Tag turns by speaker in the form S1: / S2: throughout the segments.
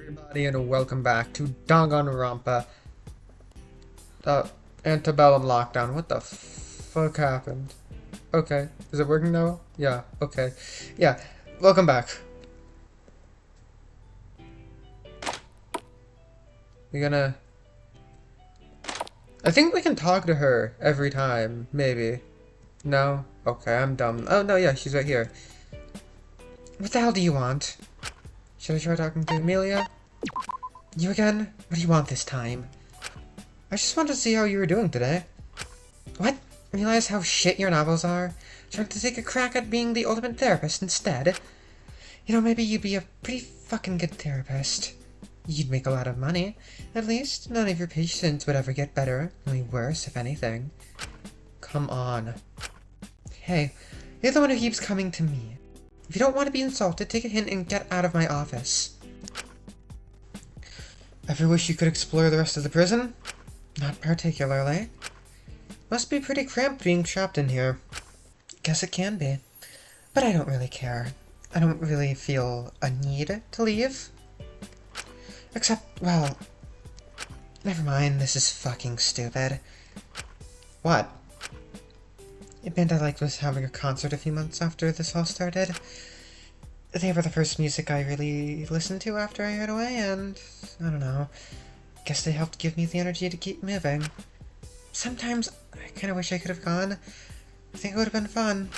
S1: Everybody, and welcome back to Danganronpa. The Antebellum lockdown. What the fuck happened? Okay, is it working now? Yeah, okay. Yeah, welcome back. We're gonna... I think we can talk to her every time, maybe. No? Okay, I'm dumb. Oh, no, yeah, she's right here. What the hell do you want? Should I try talking to Amelia? You again? What do you want this time? I just wanted to see how you were doing today. What? Realize how shit your novels are? Trying to take a crack at being the ultimate therapist instead? You know, maybe you'd be a pretty fucking good therapist. You'd make a lot of money. At least, none of your patients would ever get better. Only worse, if anything. Come on. Hey, you're the one who keeps coming to me. If you don't want to be insulted, take a hint and get out of my office. Ever wish you could explore the rest of the prison? Not particularly. Must be pretty cramped being trapped in here. Guess it can be. But I don't really care. I don't really feel a need to leave. Except, well... Never mind, this is fucking stupid. What? A band I liked was having a concert a few months after this all started. They were the first music I really listened to after I got away, and... I don't know. Guess they helped give me the energy to keep moving. Sometimes I kinda wish I could have gone. I think it would have been fun.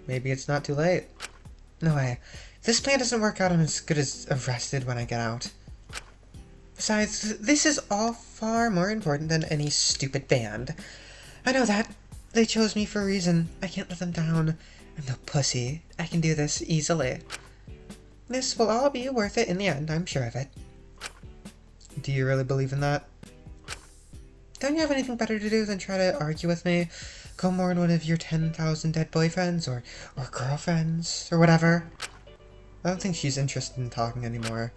S1: Maybe it's not too late. No way. If this plan doesn't work out, I'm as good as arrested when I get out. Besides, this is all far more important than any stupid band. I know that. They chose me for a reason. I can't let them down. I'm no pussy. I can do this easily. This will all be worth it in the end, I'm sure of it. Do you really believe in that? Don't you have anything better to do than try to argue with me? Go mourn one of your 10,000 dead boyfriends, or girlfriends, or whatever? I don't think she's interested in talking anymore.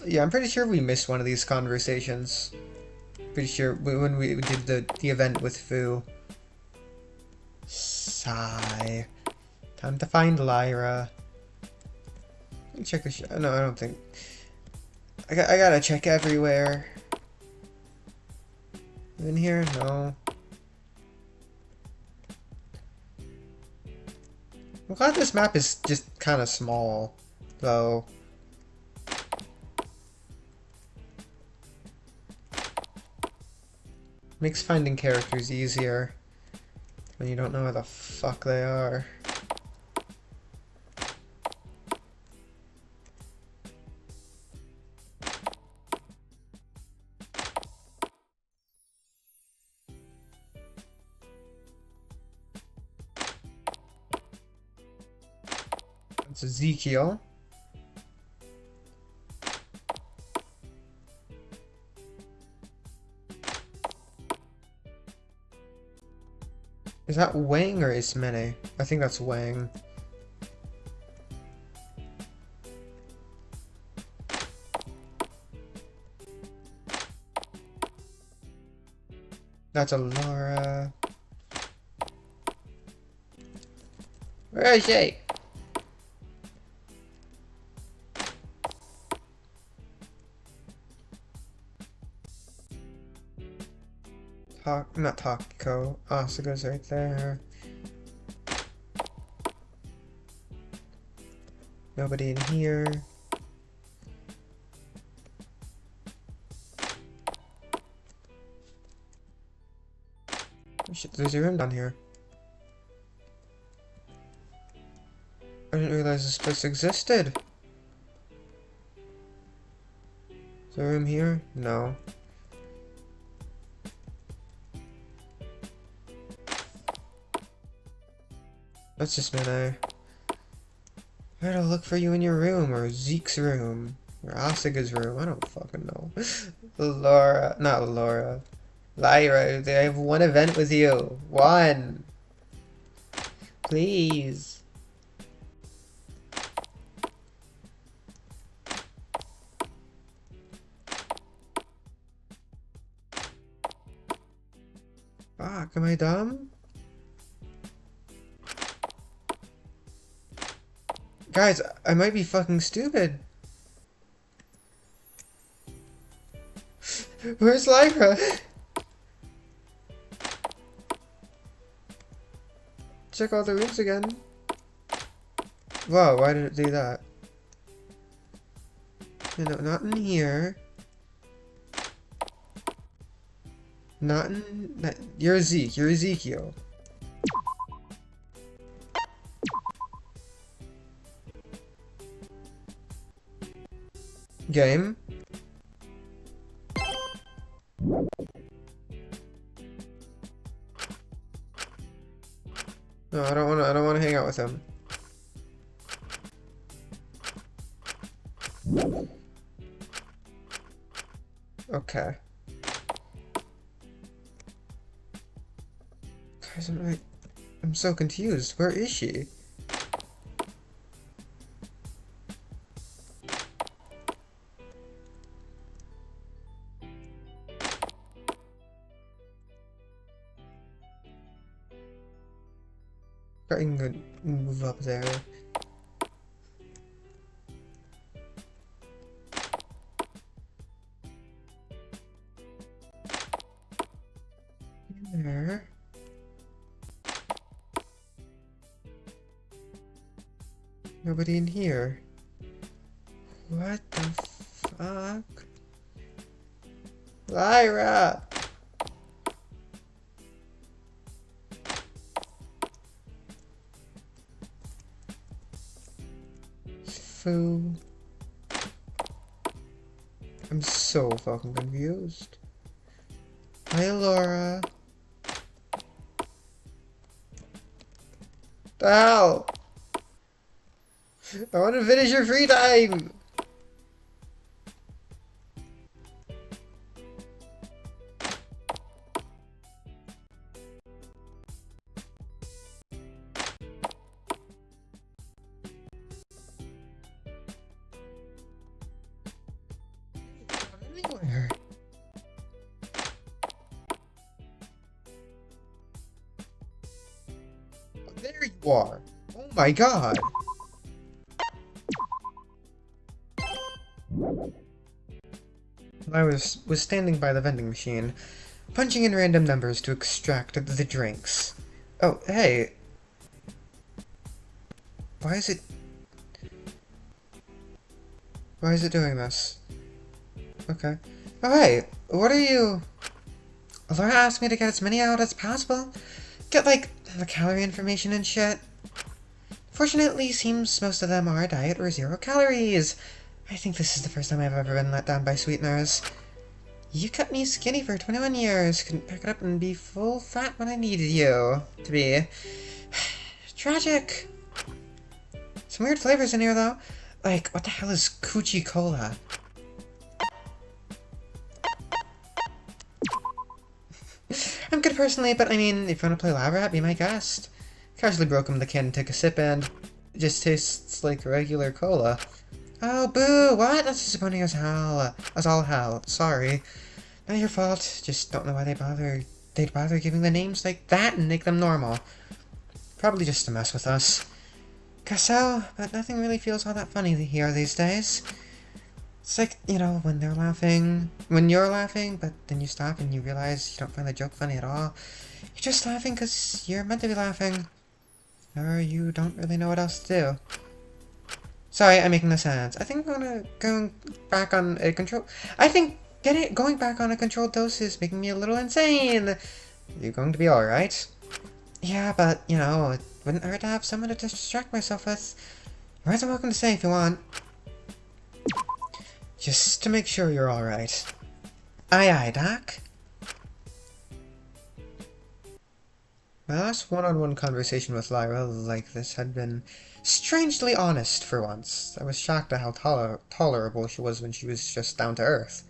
S1: Yeah, I'm pretty sure we missed one of these conversations. Pretty sure when we did the event with Fu. Sigh. Time to find Lyra. Let me check the no, I don't think... I gotta check everywhere. In here? No. I'm glad this map is just kind of small, though. Makes finding characters easier when you don't know where the fuck they are. It's Ezekiel. Is that Wang or Ismene? I think that's Wang. That's a Laura. Where is she? Not Takiko. Asuka's right there. Nobody in here. Oh shit, there's a room down here. I didn't realize this place existed. Is there a room here? No. That's just Ismene. I gotta look for you in your room, or Zeke's room, or Asuka's room. I don't fucking know. Laura, not Laura. Lyra, I have one event with you. One. Please. Fuck, am I dumb? Guys, I might be fucking stupid. Where's Lyra? Check all the rooms again. Whoa, why did it do that? No, not in here. Not in... You're Zeke. You're Ezekiel. Game. No, I don't wanna hang out with him. Okay. Guys, I'm so confused. Where is she? I can move up there. There. Nobody in here. What the fuck? Lyra! Foo. I'm so fucking confused. Hi, Laura. Ow! I want to finish your free time! Anywhere. There you are! Oh my god! I was standing by the vending machine, punching in random numbers to extract the drinks. Oh, hey. Why is it doing this? Okay. Oh, hey, what are you... Laura asked me to get as many out as possible. Get, like, the calorie information and shit. Fortunately, seems most of them are diet or 0 calories. I think this is the first time I've ever been let down by sweeteners. You kept me skinny for 21 years, couldn't pack it up and be full fat when I needed you to be. Tragic. Some weird flavors in here, though. Like, what the hell is Coochie Cola? I'm good personally, but I mean, if you want to play Lab Rat, be my guest. Casually broke him the can and took a sip, and it just tastes like regular cola. Oh, boo! What? That's disappointing as hell. As all hell. Sorry. Not your fault. Just don't know why they'd bother giving the names like that and make them normal. Probably just to mess with us. Guess so, but nothing really feels all that funny here these days. It's like, you know, when you're laughing, but then you stop and you realize you don't find the joke funny at all. You're just laughing because you're meant to be laughing. Or you don't really know what else to do. Sorry, I'm making no sense. I think going back on a control dose is making me a little insane. You're going to be alright? Yeah, but, you know, it wouldn't hurt to have someone to distract myself with. You're more than welcome to say if you want. Just to make sure you're alright. Aye aye, Doc. My last one-on-one conversation with Lyra like this had been strangely honest for once. I was shocked at how tolerable she was when she was just down to earth.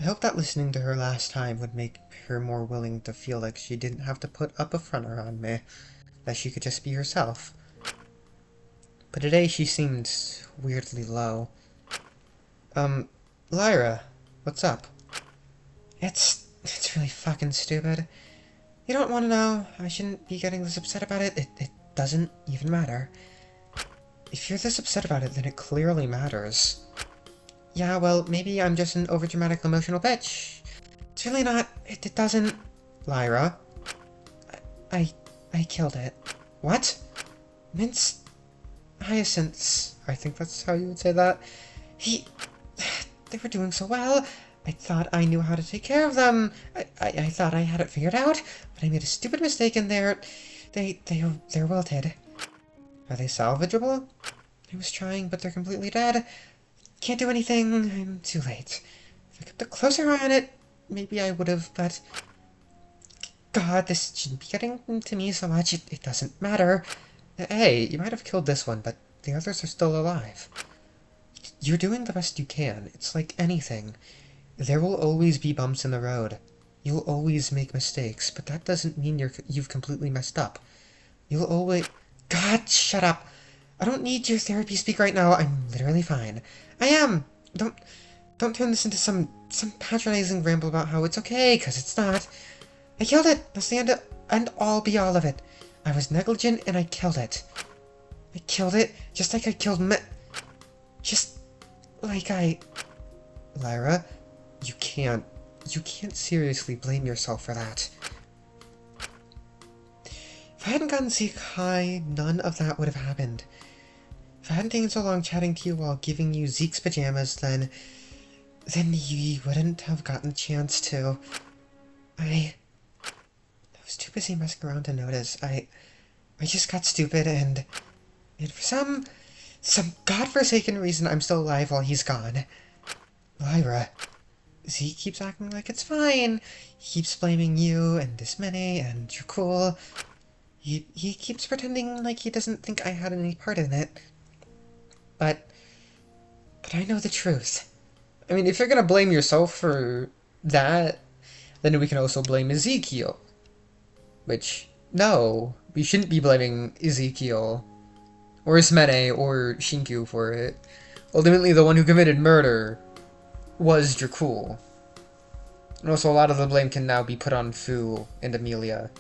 S1: I hope that listening to her last time would make her more willing to feel like she didn't have to put up a front around me. That she could just be herself. But today she seemed weirdly low. Lyra, what's up? It's really fucking stupid. You don't want to know. I shouldn't be getting this upset about it. It doesn't even matter. If you're this upset about it, then it clearly matters. Yeah, well, maybe I'm just an overdramatic emotional bitch. It's really not. It doesn't. Lyra. I. I killed it. What? Mince. Hyacinths. I think that's how you would say that. He. They were doing so well. I thought I knew how to take care of them. I thought I had it figured out, but I made a stupid mistake and they're wilted. Are they salvageable? I was trying, but they're completely dead. Can't do anything. I'm too late. If I kept a closer eye on it, maybe I would have, but... God, this shouldn't be getting to me so much. It doesn't matter. Hey, you might have killed this one, but the others are still alive. You're doing the best you can. It's like anything. There will always be bumps in the road. You'll always make mistakes, but that doesn't mean you've completely messed up. You'll always... God, shut up! I don't need your therapy speak right now. I'm literally fine. I am! Don't turn this into some patronizing ramble about how it's okay, because it's not. I killed it! That's the end all be all of it. I was negligent and I killed it. I killed it just like I killed just like I... Lyra, you can't seriously blame yourself for that. If I hadn't gotten Zeke high, none of that would have happened. If I hadn't taken so long chatting to you while giving you Zeke's pajamas, then you wouldn't have gotten the chance to. I was too busy messing around to notice. I just got stupid and for some godforsaken reason I'm still alive while he's gone. Lyra, Zeke keeps acting like it's fine. He keeps blaming you and Ismene and you're cool. He keeps pretending like he doesn't think I had any part in it. But I know the truth. I mean, if you're gonna blame yourself for that, then we can also blame Ezekiel. Which, no, we shouldn't be blaming Ezekiel, or Ismene, or Shinku for it. Ultimately, the one who committed murder was Dracul. And also, a lot of the blame can now be put on Fu and Amelia.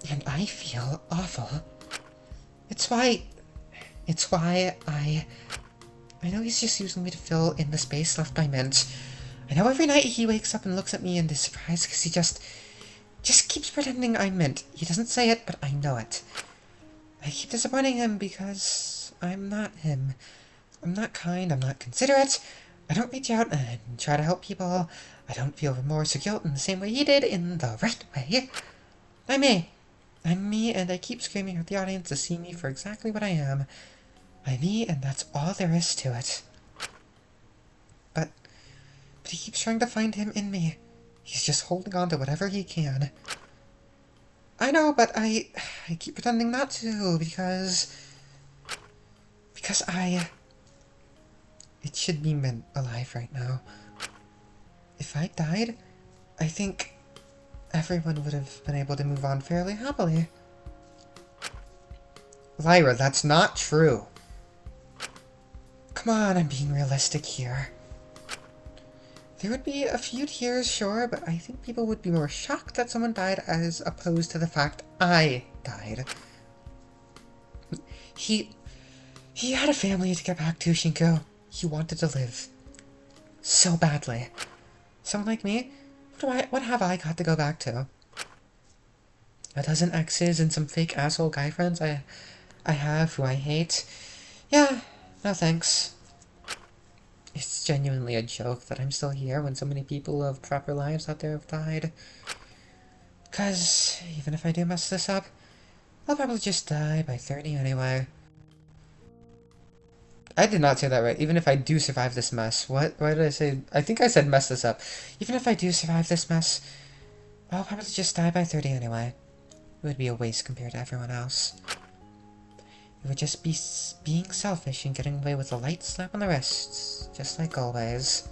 S1: And I feel awful. It's why I know he's just using me to fill in the space left by Mint. I know every night he wakes up and looks at me and is surprised because he just keeps pretending I'm Mint. He doesn't say it, but I know it. I keep disappointing him because I'm not him. I'm not kind, I'm not considerate. I don't reach out and try to help people. I don't feel remorse or guilt in the same way he did, in the right way. I'm me. I'm me, and I keep screaming at the audience to see me for exactly what I am. I'm me, and that's all there is to it. But he keeps trying to find him in me. He's just holding on to whatever he can. I know, but I keep pretending not to, because it should be Mint alive right now. If I died, I think everyone would have been able to move on fairly happily. Lyra, that's not true. Come on, I'm being realistic here. There would be a few tears, sure, but I think people would be more shocked that someone died as opposed to the fact I died. He had a family to get back to, Shinku. He wanted to live. So badly. Someone like me? What have I got to go back to? A dozen exes and some fake asshole guy friends I have who I hate? Yeah, no thanks. It's genuinely a joke that I'm still here when so many people of proper lives out there have died. 'Cause even if I do mess this up, I'll probably just die by 30 anyway. I did not say that right. Even if I do survive this mess. What? Why did I say? I think I said mess this up. Even if I do survive this mess, I'll probably just die by 30 anyway. It would be a waste compared to everyone else. It would just be being selfish and getting away with a light slap on the wrists, just like always.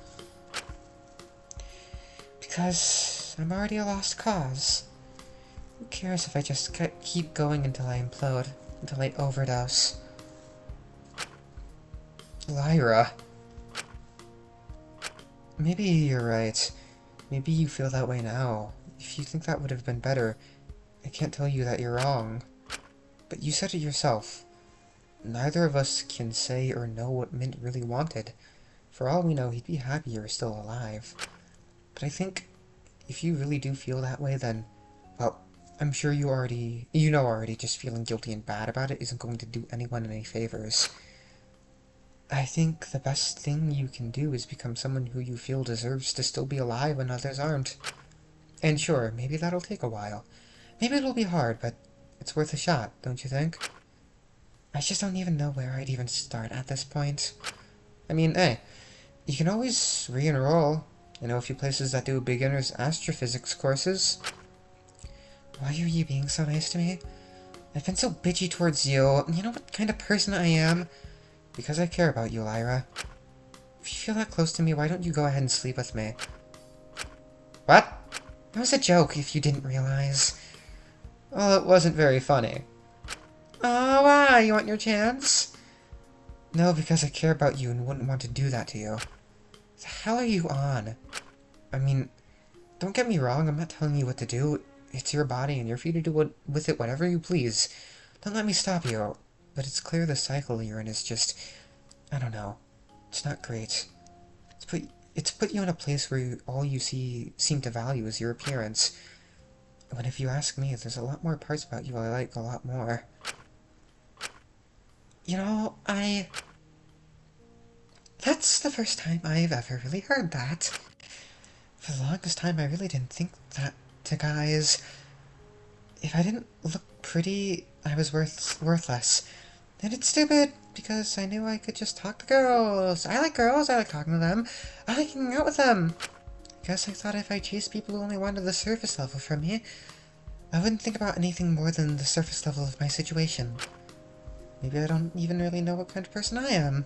S1: Because I'm already a lost cause. Who cares if I just keep going until I implode, until I overdose? Lyra. Maybe you're right. Maybe you feel that way now. If you think that would have been better, I can't tell you that you're wrong. But you said it yourself. neither of us can say or know what Mint really wanted. For all we know, he'd be happy you're still alive. But I think if you really do feel that way, then, well, I'm sure you know already, just feeling guilty and bad about it isn't going to do anyone any favors. I think the best thing you can do is become someone who you feel deserves to still be alive when others aren't. And sure, maybe that'll take a while. Maybe it'll be hard, but it's worth a shot, don't you think? I just don't even know where I'd even start at this point. I mean, hey, you can always re-enroll. I know a few places that do beginner's astrophysics courses. Why are you being so nice to me? I've been so bitchy towards you. You know what kind of person I am? Because I care about you, Lyra. If you feel that close to me, why don't you go ahead and sleep with me? What? That was a joke, if you didn't realize. Well, it wasn't very funny. Oh, why? You want your chance? No, because I care about you and wouldn't want to do that to you. What the hell are you on? I mean, don't get me wrong, I'm not telling you what to do. It's your body and you're free to do with it whatever you please. Don't let me stop you. But it's clear the cycle you're in is just... I don't know. It's not great. It's put you in a place where all you seem to value is your appearance. When if you ask me, there's a lot more parts about you I like a lot more. You know, That's the first time I've ever really heard that. For the longest time, I really didn't think that to guys. If I didn't look pretty, I was worthless. And it's stupid, because I knew I could just talk to girls. I like girls, I like talking to them. I like hanging out with them. I guess I thought if I chased people who only wanted the surface level from me, I wouldn't think about anything more than the surface level of my situation. Maybe I don't even really know what kind of person I am.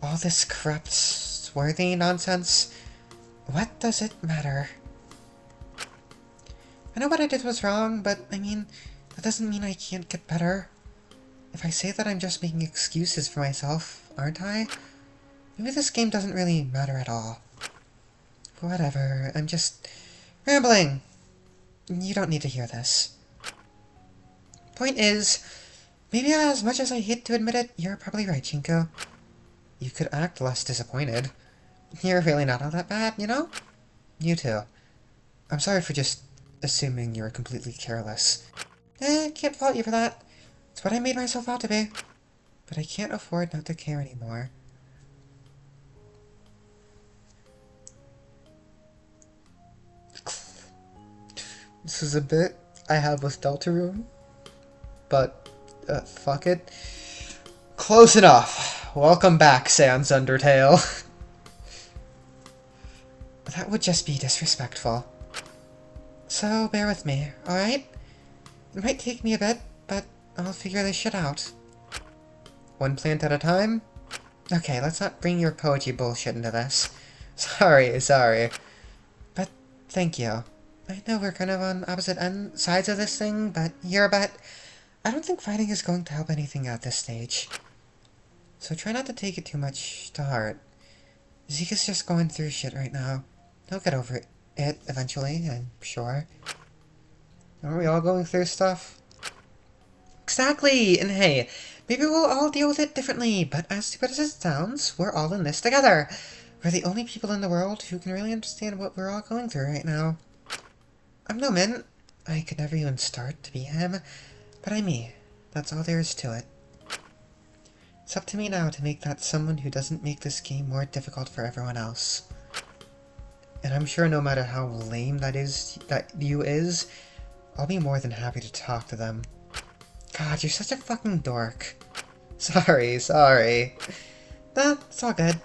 S1: All this corrupt, swarthy nonsense, what does it matter? I know what I did was wrong, but, I mean, that doesn't mean I can't get better. If I say that I'm just making excuses for myself, aren't I? Maybe this game doesn't really matter at all. Whatever, I'm just rambling. You don't need to hear this. Point is, maybe as much as I hate to admit it, you're probably right, Shinko. You could act less disappointed. You're really not all that bad, you know? You too. I'm sorry for just assuming you're completely careless. Can't fault you for that. It's what I made myself out to be. But I can't afford not to care anymore. This is a bit I have with Deltarune, but fuck it. Close enough. Welcome back, Sans Undertale. That would just be disrespectful. So, bear with me, alright? It might take me a bit, but I'll figure this shit out. One plant at a time? Okay, let's not bring your poetry bullshit into this. Sorry. But, thank you. I know we're kind of on opposite sides of this thing, but I don't think fighting is going to help anything at this stage. So try not to take it too much to heart. Zika's just going through shit right now. He'll get over it eventually, I'm sure. Aren't we all going through stuff? Exactly! And hey, maybe we'll all deal with it differently, but as stupid as it sounds, we're all in this together. We're the only people in the world who can really understand what we're all going through right now. I'm no Mint. I could never even start to be him, but I'm me. That's all there is to it. It's up to me now to make that someone who doesn't make this game more difficult for everyone else. And I'm sure no matter how lame that you is, I'll be more than happy to talk to them. God, you're such a fucking dork. Sorry. It's all good.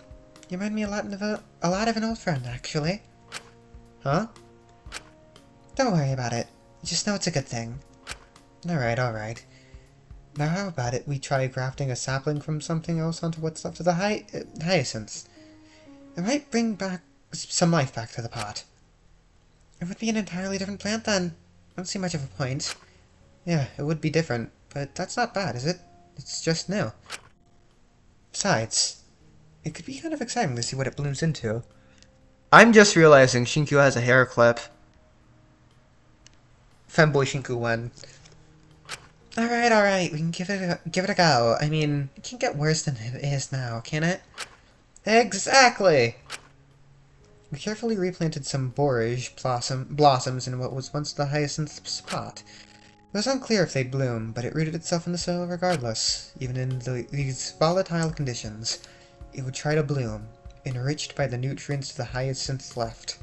S1: You remind me a lot of an old friend, actually. Huh? Don't worry about it. Just know it's a good thing. Alright. Now how about it we try grafting a sapling from something else onto what's left of the hyacinths? It might bring back some life back to the pot. It would be an entirely different plant then. I don't see much of a point. Yeah, it would be different, but that's not bad, is it? It's just new. Besides, it could be kind of exciting to see what it blooms into. I'm just realizing Shinku has a hair clip. Femboy Shinku Wen. Alright, we can give it a go. I mean, it can't get worse than it is now, can it? Exactly! We carefully replanted some borage blossoms in what was once the hyacinth spot. It was unclear if they'd bloom, but it rooted itself in the soil regardless. Even in these volatile conditions, it would try to bloom, enriched by the nutrients the hyacinth left.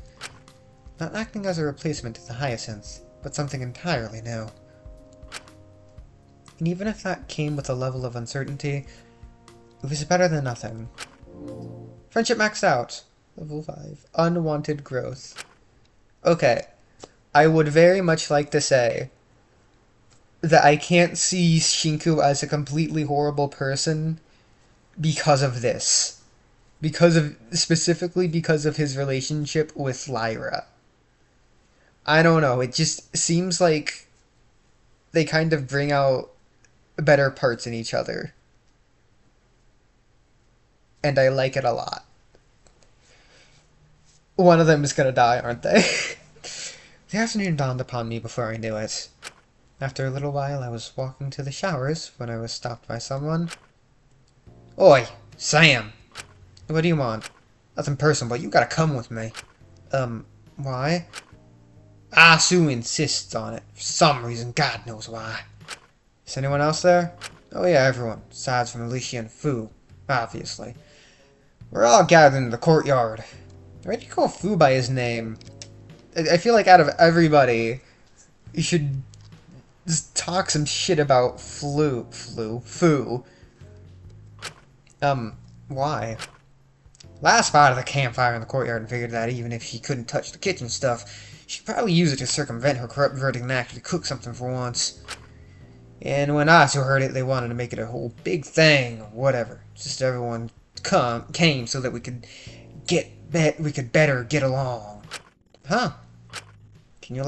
S1: Not acting as a replacement to the hyacinth, but something entirely new. And even if that came with a level of uncertainty, it was better than nothing. Friendship maxed out. Level 5. Unwanted growth. Okay. I would very much like to say that I can't see Shinku as a completely horrible person because of this. Specifically because of his relationship with Lyra. I don't know, it just seems like they kind of bring out better parts in each other. And I like it a lot. One of them is gonna die, aren't they? The afternoon dawned upon me before I knew it. After a little while, I was walking to the showers when I was stopped by someone. Oi, Sam! What do you want? Nothing personal, but you gotta come with me. Why? Sue insists on it. For some reason, God knows why. Is anyone else there? Oh yeah, everyone. Aside from Alicia and Fu, obviously. We're all gathered in the courtyard. Why do you call Fu by his name? I feel like out of everybody, you should just talk some shit about Fu. Why? Last spot of the campfire in the courtyard and figured that even if she couldn't touch the kitchen stuff, she'd probably use it to circumvent her corrupt verdict and actually cook something for once. And when Asu heard it, they wanted to make it a whole big thing, or whatever. Just everyone came so that we could better get along. Huh? Can you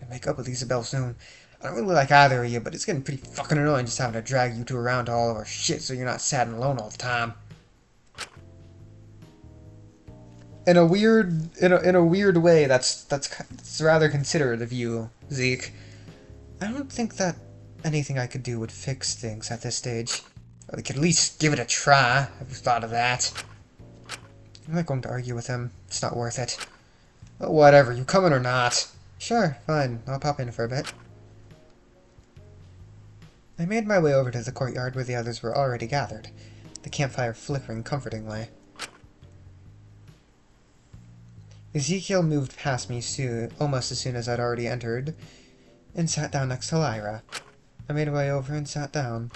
S1: make up with Isabelle soon? I don't really like either of you, but it's getting pretty fucking annoying just having to drag you two around to all of our shit so you're not sad and alone all the time. In a weird way, that's rather considerate of you, Zeke. I don't think that anything I could do would fix things at this stage. Or we could at least give it a try. Have you thought of that? I'm not going to argue with him. It's not worth it. But whatever, you coming or not? Sure, fine. I'll pop in for a bit. I made my way over to the courtyard where the others were already gathered, the campfire flickering comfortingly. Ezekiel moved past me almost as soon as I'd already entered, and sat down next to Lyra. I made my way over and sat down.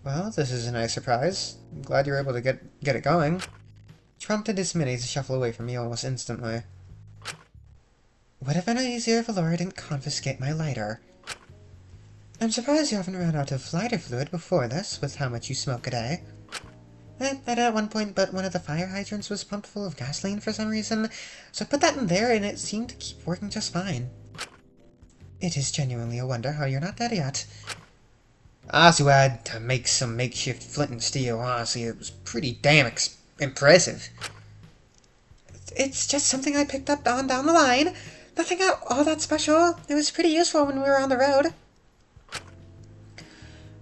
S1: Well, this is a nice surprise. I'm glad you were able to get it going. Prompted Ismene to shuffle away from me almost instantly. Would have been easier if Allura didn't confiscate my lighter. I'm surprised you haven't run out of lighter fluid before this, with how much you smoke a day. At one point, but one of the fire hydrants was pumped full of gasoline for some reason, so I put that in there and it seemed to keep working just fine. It is genuinely a wonder how you're not dead yet. Asu had to make some makeshift flint and steel. Honestly, it was pretty damn impressive. It's just something I picked up on down the line. Nothing all that special. It was pretty useful when we were on the road.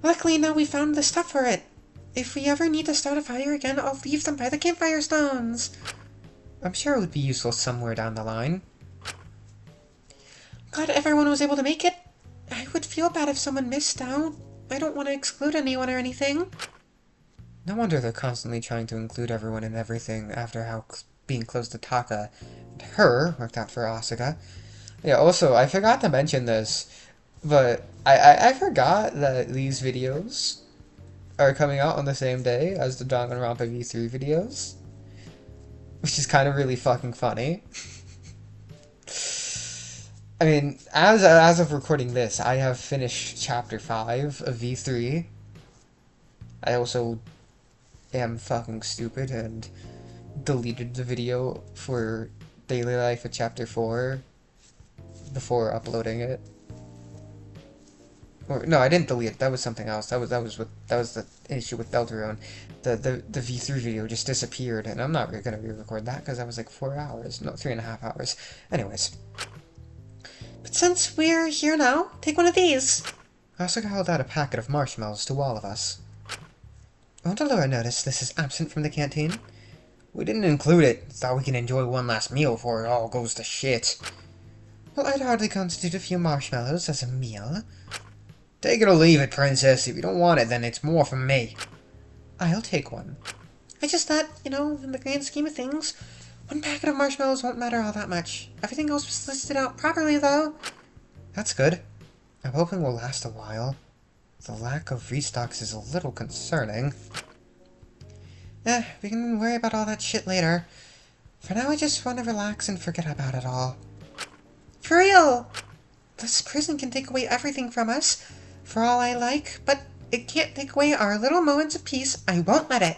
S1: Luckily, now we found the stuff for it. If we ever need to start a fire again, I'll leave them by the campfire stones. I'm sure it would be useful somewhere down the line. Glad everyone was able to make it. I would feel bad if someone missed out. I don't want to exclude anyone or anything. No wonder they're constantly trying to include everyone in everything after how being close to Taka and her worked out for Asuka. Yeah, also, I forgot to mention this, but I forgot that these videos are coming out on the same day as the Danganronpa V3 videos, which is kind of really fucking funny. I mean, as of recording this, I have finished Chapter 5 of V3. I also am fucking stupid and deleted the video for Daily Life of Chapter 4 before uploading it. Or, no, I didn't delete it. That was something else. That was the issue with Deltarune. The V3 video just disappeared, and I'm not really gonna re-record that because that was like 4 hours, no, 3.5 hours. Anyways. But since we're here now, take one of these. I also held out a packet of marshmallows to all of us. Won't Allura notice this is absent from the canteen? We didn't include it. Thought we could enjoy one last meal before it all goes to shit. Well, I'd hardly constitute a few marshmallows as a meal. Take it or leave it, Princess. If you don't want it, then it's more from me. I'll take one. I just thought, in the grand scheme of things, one packet of marshmallows won't matter all that much. Everything else was listed out properly, though. That's good. I'm hoping we'll last a while. The lack of restocks is a little concerning. We can worry about all that shit later. For now, I just want to relax and forget about it all. For real! This prison can take away everything from us, for all I like, but it can't take away our little moments of peace. I won't let it.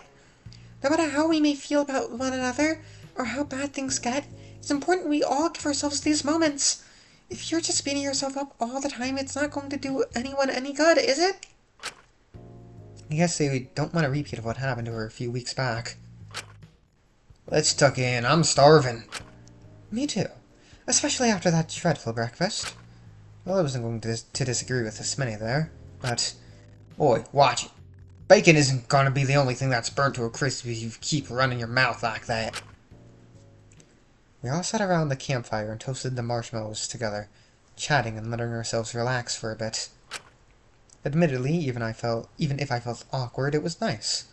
S1: No matter how we may feel about one another, or how bad things get, it's important we all give ourselves these moments. If you're just beating yourself up all the time, it's not going to do anyone any good, is it? I guess they don't want a repeat of what happened to her a few weeks back. Let's tuck in. I'm starving. Me too. Especially after that dreadful breakfast. Well, I wasn't going to disagree with Ismene there, but... Oi, watch it. Bacon isn't gonna be the only thing that's burnt to a crisp if you keep running your mouth like that. We all sat around the campfire and toasted the marshmallows together, chatting and letting ourselves relax for a bit. Admittedly, even if I felt awkward, it was nice.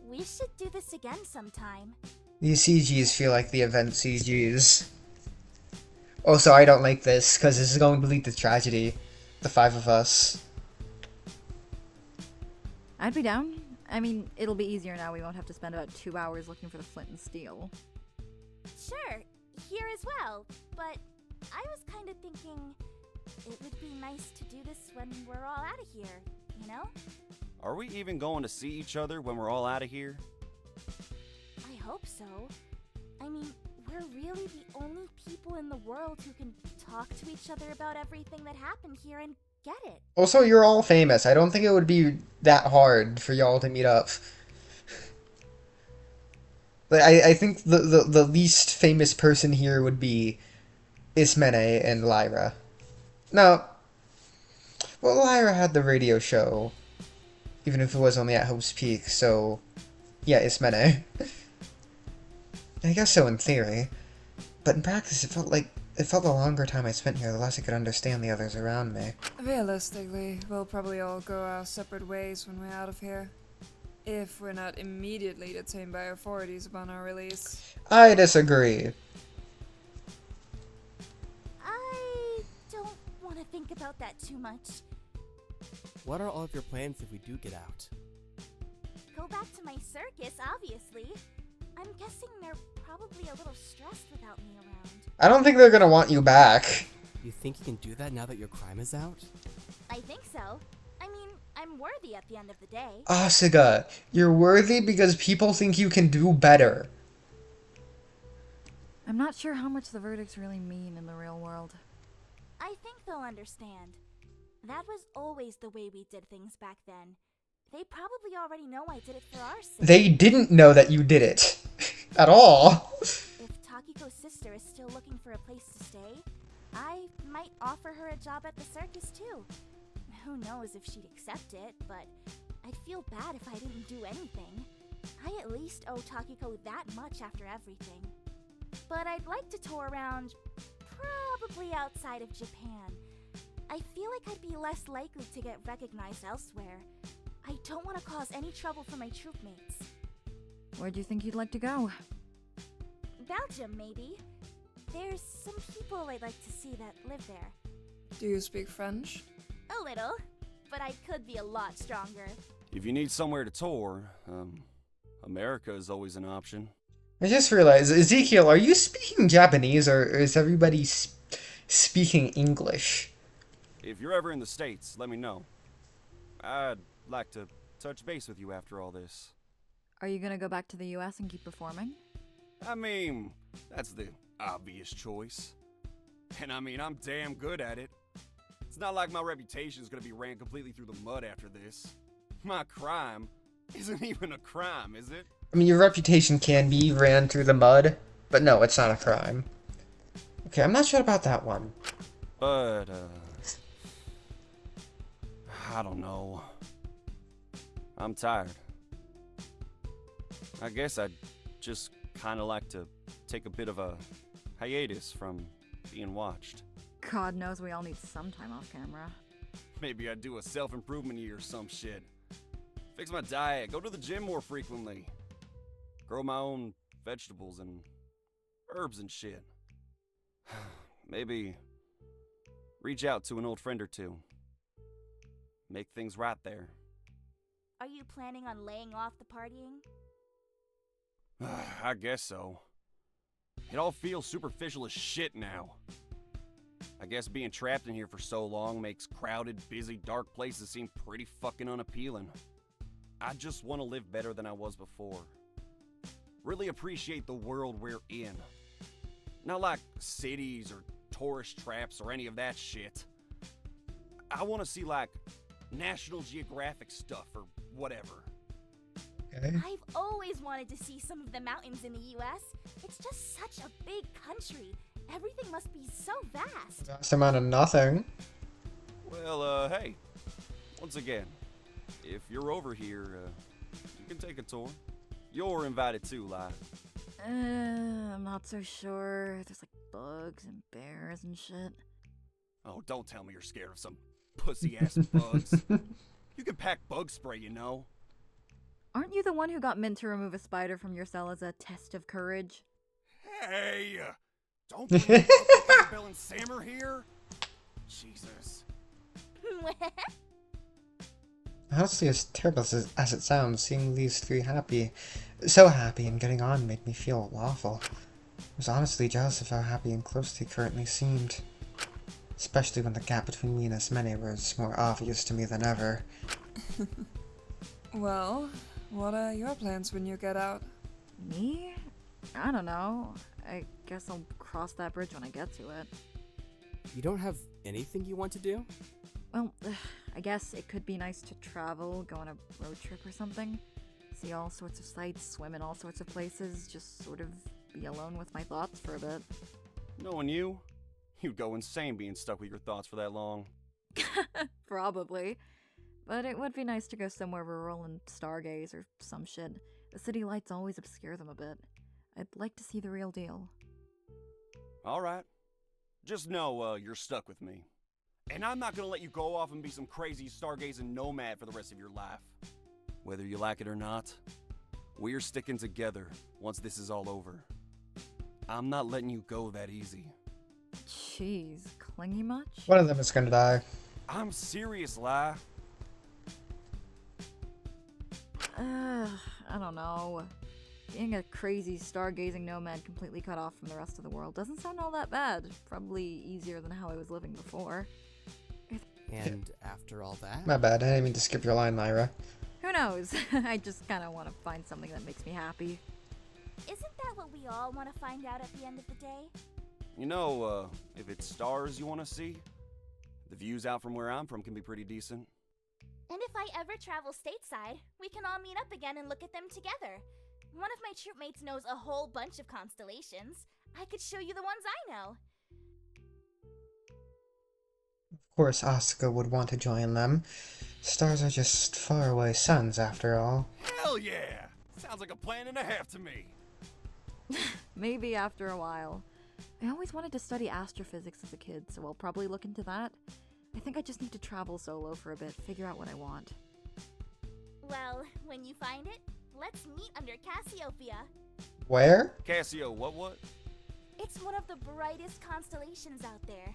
S2: We should do this again sometime.
S1: These CGs feel like the event CGs. Also, I don't like this, because this is going to lead to tragedy. The 5 of us.
S3: I'd be down. I mean, it'll be easier now. We won't have to spend about 2 hours looking for the flint and steel.
S2: Sure, here as well. But I was kind of thinking it would be nice to do this when we're all out of here, you know?
S4: Are we even going to see each other when we're all out of here?
S2: I hope so. I mean, we're really the only people in the world who can talk to each other about everything that happened here and get it.
S1: Also, you're all famous. I don't think it would be that hard for y'all to meet up. But I think the least famous person here would be Ismene and Lyra. Now, well, Lyra had the radio show, even if it was only at Hope's Peak, so yeah, Ismene. I guess so in theory, but in practice it felt the longer time I spent here, the less I could understand the others around me.
S5: Realistically, we'll probably all go our separate ways when we're out of here. If we're not immediately detained by authorities upon our release.
S1: I disagree.
S2: I don't want to think about that too much.
S6: What are all of your plans if we do get out?
S2: Go back to my circus, obviously. I'm guessing they're probably a little stressed without me around.
S1: I don't think they're gonna want you back.
S6: You think you can do that now that your crime is out?
S2: I think so. I mean, I'm worthy at the end of the day.
S1: Asuga, you're worthy because people think you can do better.
S3: I'm not sure how much the verdicts really mean in the real world.
S2: I think they'll understand. That was always the way we did things back then. They probably already know I did it for our sake.
S1: They didn't know that you did it. At all.
S2: If Takiko's sister is still looking for a place to stay, I might offer her a job at the circus too. Who knows if she'd accept it, but I'd feel bad if I didn't do anything. I at least owe Takiko that much after everything. But I'd like to tour around, probably outside of Japan. I feel like I'd be less likely to get recognized elsewhere. I don't want to cause any trouble for my troop mates.
S3: Where do you think you'd like to go?
S2: Belgium, maybe. There's some people I'd like to see that live there.
S5: Do you speak French?
S2: A little, but I could be a lot stronger.
S4: If you need somewhere to tour, America is always an option.
S1: I just realized, Ezekiel, are you speaking Japanese or is everybody speaking English?
S4: If you're ever in the States, let me know. I'd like to touch base with you after all this.
S3: Are you gonna go back to the US and keep performing?
S4: I mean, that's the obvious choice. And I mean, I'm damn good at it. It's not like my reputation is gonna be ran completely through the mud after this. My crime isn't even a crime, is it?
S1: I mean, your reputation can be ran through the mud, but no, it's not a crime. Okay, I'm not sure about that one.
S4: But, I don't know. I'm tired. I guess I'd just kind of like to take a bit of a hiatus from being watched.
S3: God knows we all need some time off camera.
S4: Maybe I'd do a self-improvement year or some shit. Fix my diet, go to the gym more frequently. Grow my own vegetables and herbs and shit. Maybe reach out to an old friend or two. Make things right there.
S2: Are you planning on laying off the partying?
S4: I guess so. It all feels superficial as shit now. I guess being trapped in here for so long makes crowded, busy, dark places seem pretty fucking unappealing. I just want to live better than I was before. Really appreciate the world we're in. Not like cities or tourist traps or any of that shit. I want to see like National Geographic stuff or whatever.
S1: Okay.
S2: I've always wanted to see some of the mountains in the US. It's just such a big country. Everything must be so vast.
S1: Vast amount of nothing.
S4: Well, hey. Once again, if you're over here, you can take a tour. You're invited too, Lai.
S3: I'm not so sure. There's like bugs and bears and shit.
S4: Oh, don't tell me you're scared of some pussy-ass bugs. You can pack bug spray, you know.
S3: Aren't you the one who got Mint to remove a spider from your cell as a test of courage?
S4: Hey! Don't bring Antebellum and Sam are here? Jesus.
S1: Honestly, as terrible as it sounds, seeing these three happy, so happy and getting on made me feel awful. I was honestly jealous of how happy and close they currently seemed. Especially when the gap between me and Ismene was more obvious to me than ever.
S5: Well, what are your plans when you get out?
S3: Me? I don't know. I guess I'll cross that bridge when I get to it.
S6: You don't have anything you want to do?
S3: Well, I guess it could be nice to travel, go on a road trip or something. See all sorts of sights, swim in all sorts of places, just sort of be alone with my thoughts for a bit.
S4: Knowing you, you'd go insane being stuck with your thoughts for that long.
S3: Probably. But it would be nice to go somewhere rural and stargaze or some shit. The city lights always obscure them a bit. I'd like to see the real deal.
S4: Alright. Just know, you're stuck with me. And I'm not gonna let you go off and be some crazy stargazing nomad for the rest of your life. Whether you like it or not, we're sticking together once this is all over. I'm not letting you go that easy.
S3: Jeez, clingy much?
S1: One of them is gonna die.
S4: I'm serious, Lai.
S3: I don't know. Being a crazy stargazing nomad completely cut off from the rest of the world doesn't sound all that bad. Probably easier than how I was living before.
S6: And after all that?
S1: My bad, I didn't mean to skip your line, Lyra.
S3: Who knows? I just kind of want to find something that makes me happy.
S2: Isn't that what we all want to find out at the end of the day?
S4: You know, if it's stars you want to see, the views out from where I'm from can be pretty decent.
S2: And if I ever travel stateside, we can all meet up again and look at them together. One of my troopmates knows a whole bunch of constellations. I could show you the ones I know.
S1: Of course, Asuka would want to join them. Stars are just faraway suns, after all.
S4: Hell yeah! Sounds like a plan and a half to me.
S3: Maybe after a while. I always wanted to study astrophysics as a kid, so I'll probably look into that. I think I just need to travel solo for a bit, figure out what I want.
S2: Well, when you find it, let's meet under Cassiopeia.
S1: Where?
S4: Cassio, what?
S2: It's one of the brightest constellations out there,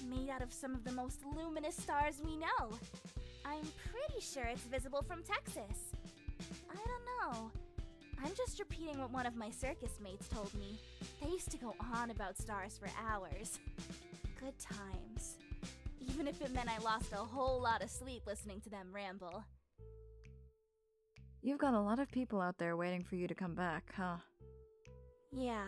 S2: made out of some of the most luminous stars we know. I'm pretty sure it's visible from Texas. I don't know. I'm just repeating what one of my circus mates told me. They used to go on about stars for hours. Good times. Even if it meant I lost a whole lot of sleep listening to them ramble.
S3: You've got a lot of people out there waiting for you to come back, huh?
S2: Yeah.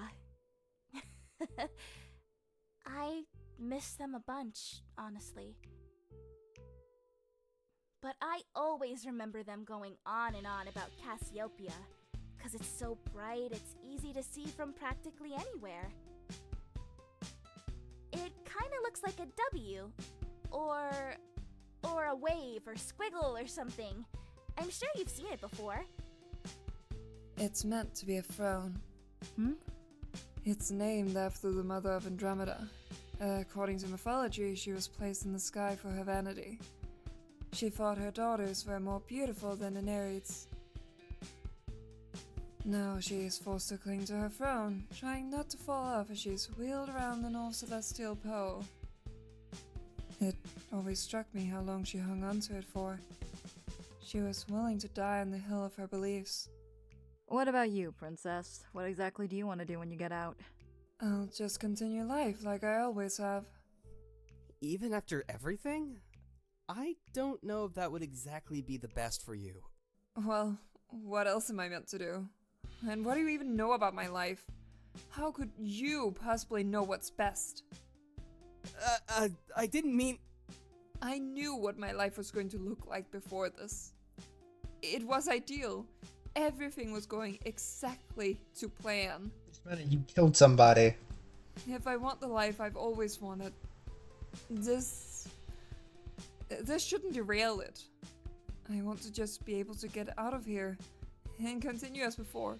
S2: I miss them a bunch, honestly. But I always remember them going on and on about Cassiopeia. 'Cause it's so bright, it's easy to see from practically anywhere. like a W. Or a wave or squiggle or something. I'm sure you've seen it before.
S5: It's meant to be a throne.
S3: Hmm?
S5: It's named after the mother of Andromeda. According to mythology, she was placed in the sky for her vanity. She thought her daughters were more beautiful than the Nereids. Now she is forced to cling to her throne, trying not to fall off as she is wheeled around the North Celestial Pole. It always struck me how long she hung on to it for. She was willing to die on the hill of her beliefs.
S3: What about you, Princess? What exactly do you want to do when you get out?
S5: I'll just continue life like I always have.
S6: Even after everything? I don't know if that would exactly be the best for you.
S5: Well, what else am I meant to do? And what do you even know about my life? How could you possibly know what's best?
S6: I didn't mean...
S5: I knew what my life was going to look like before this. It was ideal. Everything was going exactly to plan.
S1: Ismene, you killed somebody.
S5: If I want the life I've always wanted, this shouldn't derail it. I want to just be able to get out of here and continue as before.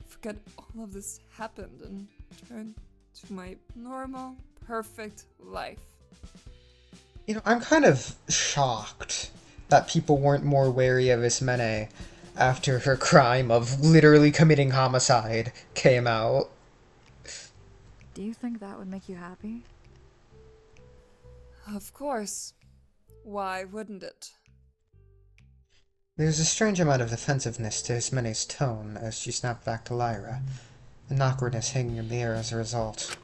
S5: Forget all of this happened and turn to my normal, perfect life.
S1: You know, I'm kind of shocked that people weren't more wary of Ismene after her crime of literally committing homicide came out.
S3: Do you think that would make you happy?
S5: Of course. Why wouldn't it?
S1: There's a strange amount of defensiveness to Ismene's tone as she snapped back to Lyra, an awkwardness hanging in the air as a result.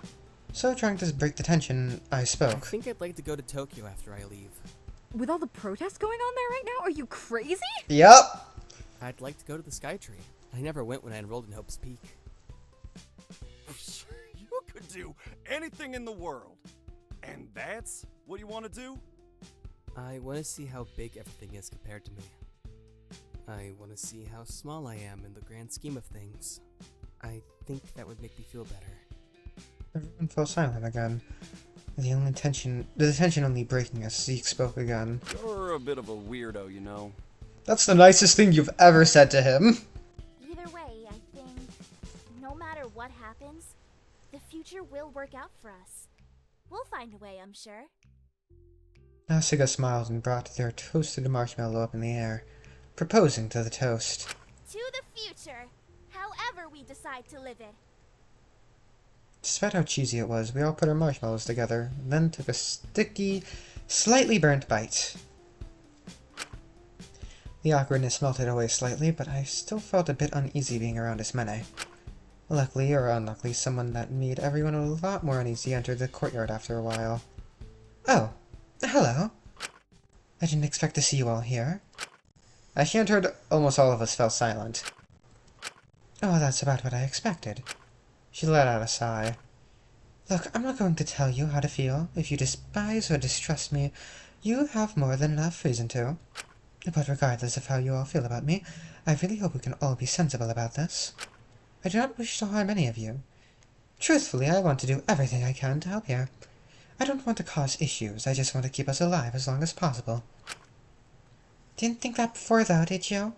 S1: So, trying to break the tension, I
S6: I
S1: spoke.
S6: think I'd like to go to Tokyo after I leave.
S3: With all the protests going on there right now, are you crazy?
S1: Yup!
S6: I'd like to go to the Skytree. I never went when I enrolled in Hope's Peak.
S4: You could do anything in the world. And that's what you want to do?
S6: I want to see how big everything is compared to me. I want to see how small I am in the grand scheme of things. I think that would make me feel better.
S1: Everyone fell silent again. The tension only breaking as Zeke spoke again.
S4: You're a bit of a weirdo, you know.
S1: That's the nicest thing you've ever said to him.
S2: Either way, I think no matter what happens, the future will work out for us. We'll find a way, I'm sure.
S1: Nasiga smiled and brought their toasted marshmallow up in the air, proposing to the toast.
S2: To the future, however we decide to live it.
S1: Despite how cheesy it was, we all put our marshmallows together, then took a sticky, slightly burnt bite. The awkwardness melted away slightly, but I still felt a bit uneasy being around Ismene. Luckily, or unluckily, someone that made everyone a lot more uneasy entered the courtyard after a while. Oh, hello. I didn't expect to see you all here. As she entered, almost all of us fell silent. Oh, that's about what I expected. She let out a sigh. Look, I'm not going to tell you how to feel. If you despise or distrust me, you have more than enough reason to. But regardless of how you all feel about me, I really hope we can all be sensible about this. I do not wish to harm any of you. Truthfully, I want to do everything I can to help here. I don't want to cause issues, I just want to keep us alive as long as possible. Didn't think that before though, did you?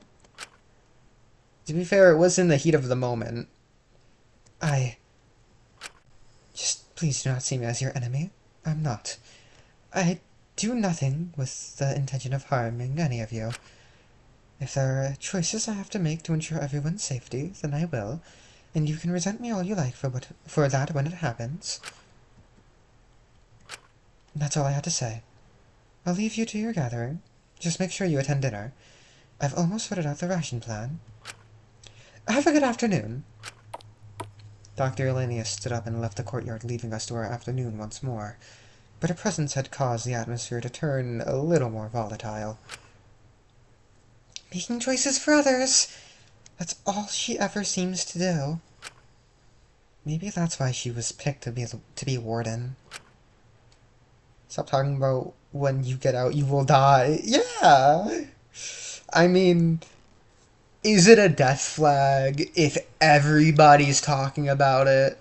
S1: To be fair, it was in the heat of the moment. Just please do not see me as your enemy. I'm not. I do nothing with the intention of harming any of you. If there are choices I have to make to ensure everyone's safety, then I will, and you can resent me all you like for that when it happens. That's all I had to say. I'll leave you to your gathering. Just make sure you attend dinner. I've almost sorted out the ration plan. Have a good afternoon. Dr. Elenius stood up and left the courtyard, leaving us to our afternoon once more, but her presence had caused the atmosphere to turn a little more volatile. Making choices for others! That's all she ever seems to do. Maybe that's why she was picked to be warden. Stop talking about when you get out you will die. Yeah! I mean, is it a death flag if everybody's talking about it?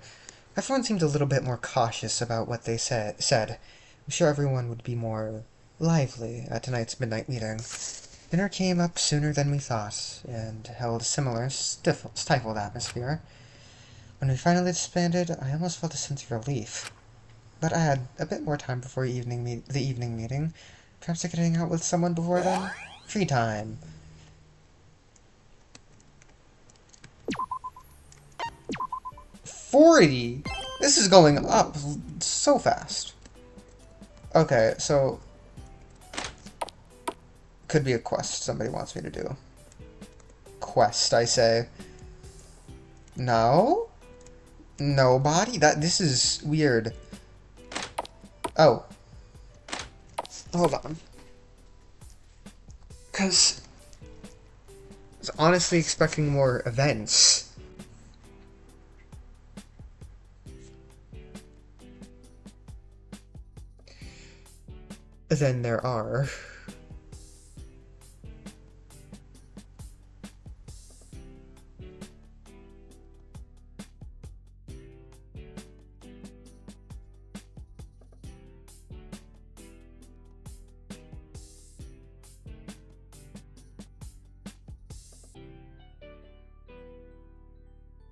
S1: Everyone seemed a little bit more cautious about what they said, I'm sure everyone would be more lively at tonight's midnight meeting. Dinner came up sooner than we thought, and held a similar stifled atmosphere. When we finally disbanded, I almost felt a sense of relief. But I had a bit more time before the evening meeting. Perhaps I could hang out with someone before then? Free time. 40! This is going up so fast. Okay, so... could be a quest somebody wants me to do. Quest, I say. No? Nobody? This is weird. Oh. Hold on. Because... I was honestly expecting more events. Than there are.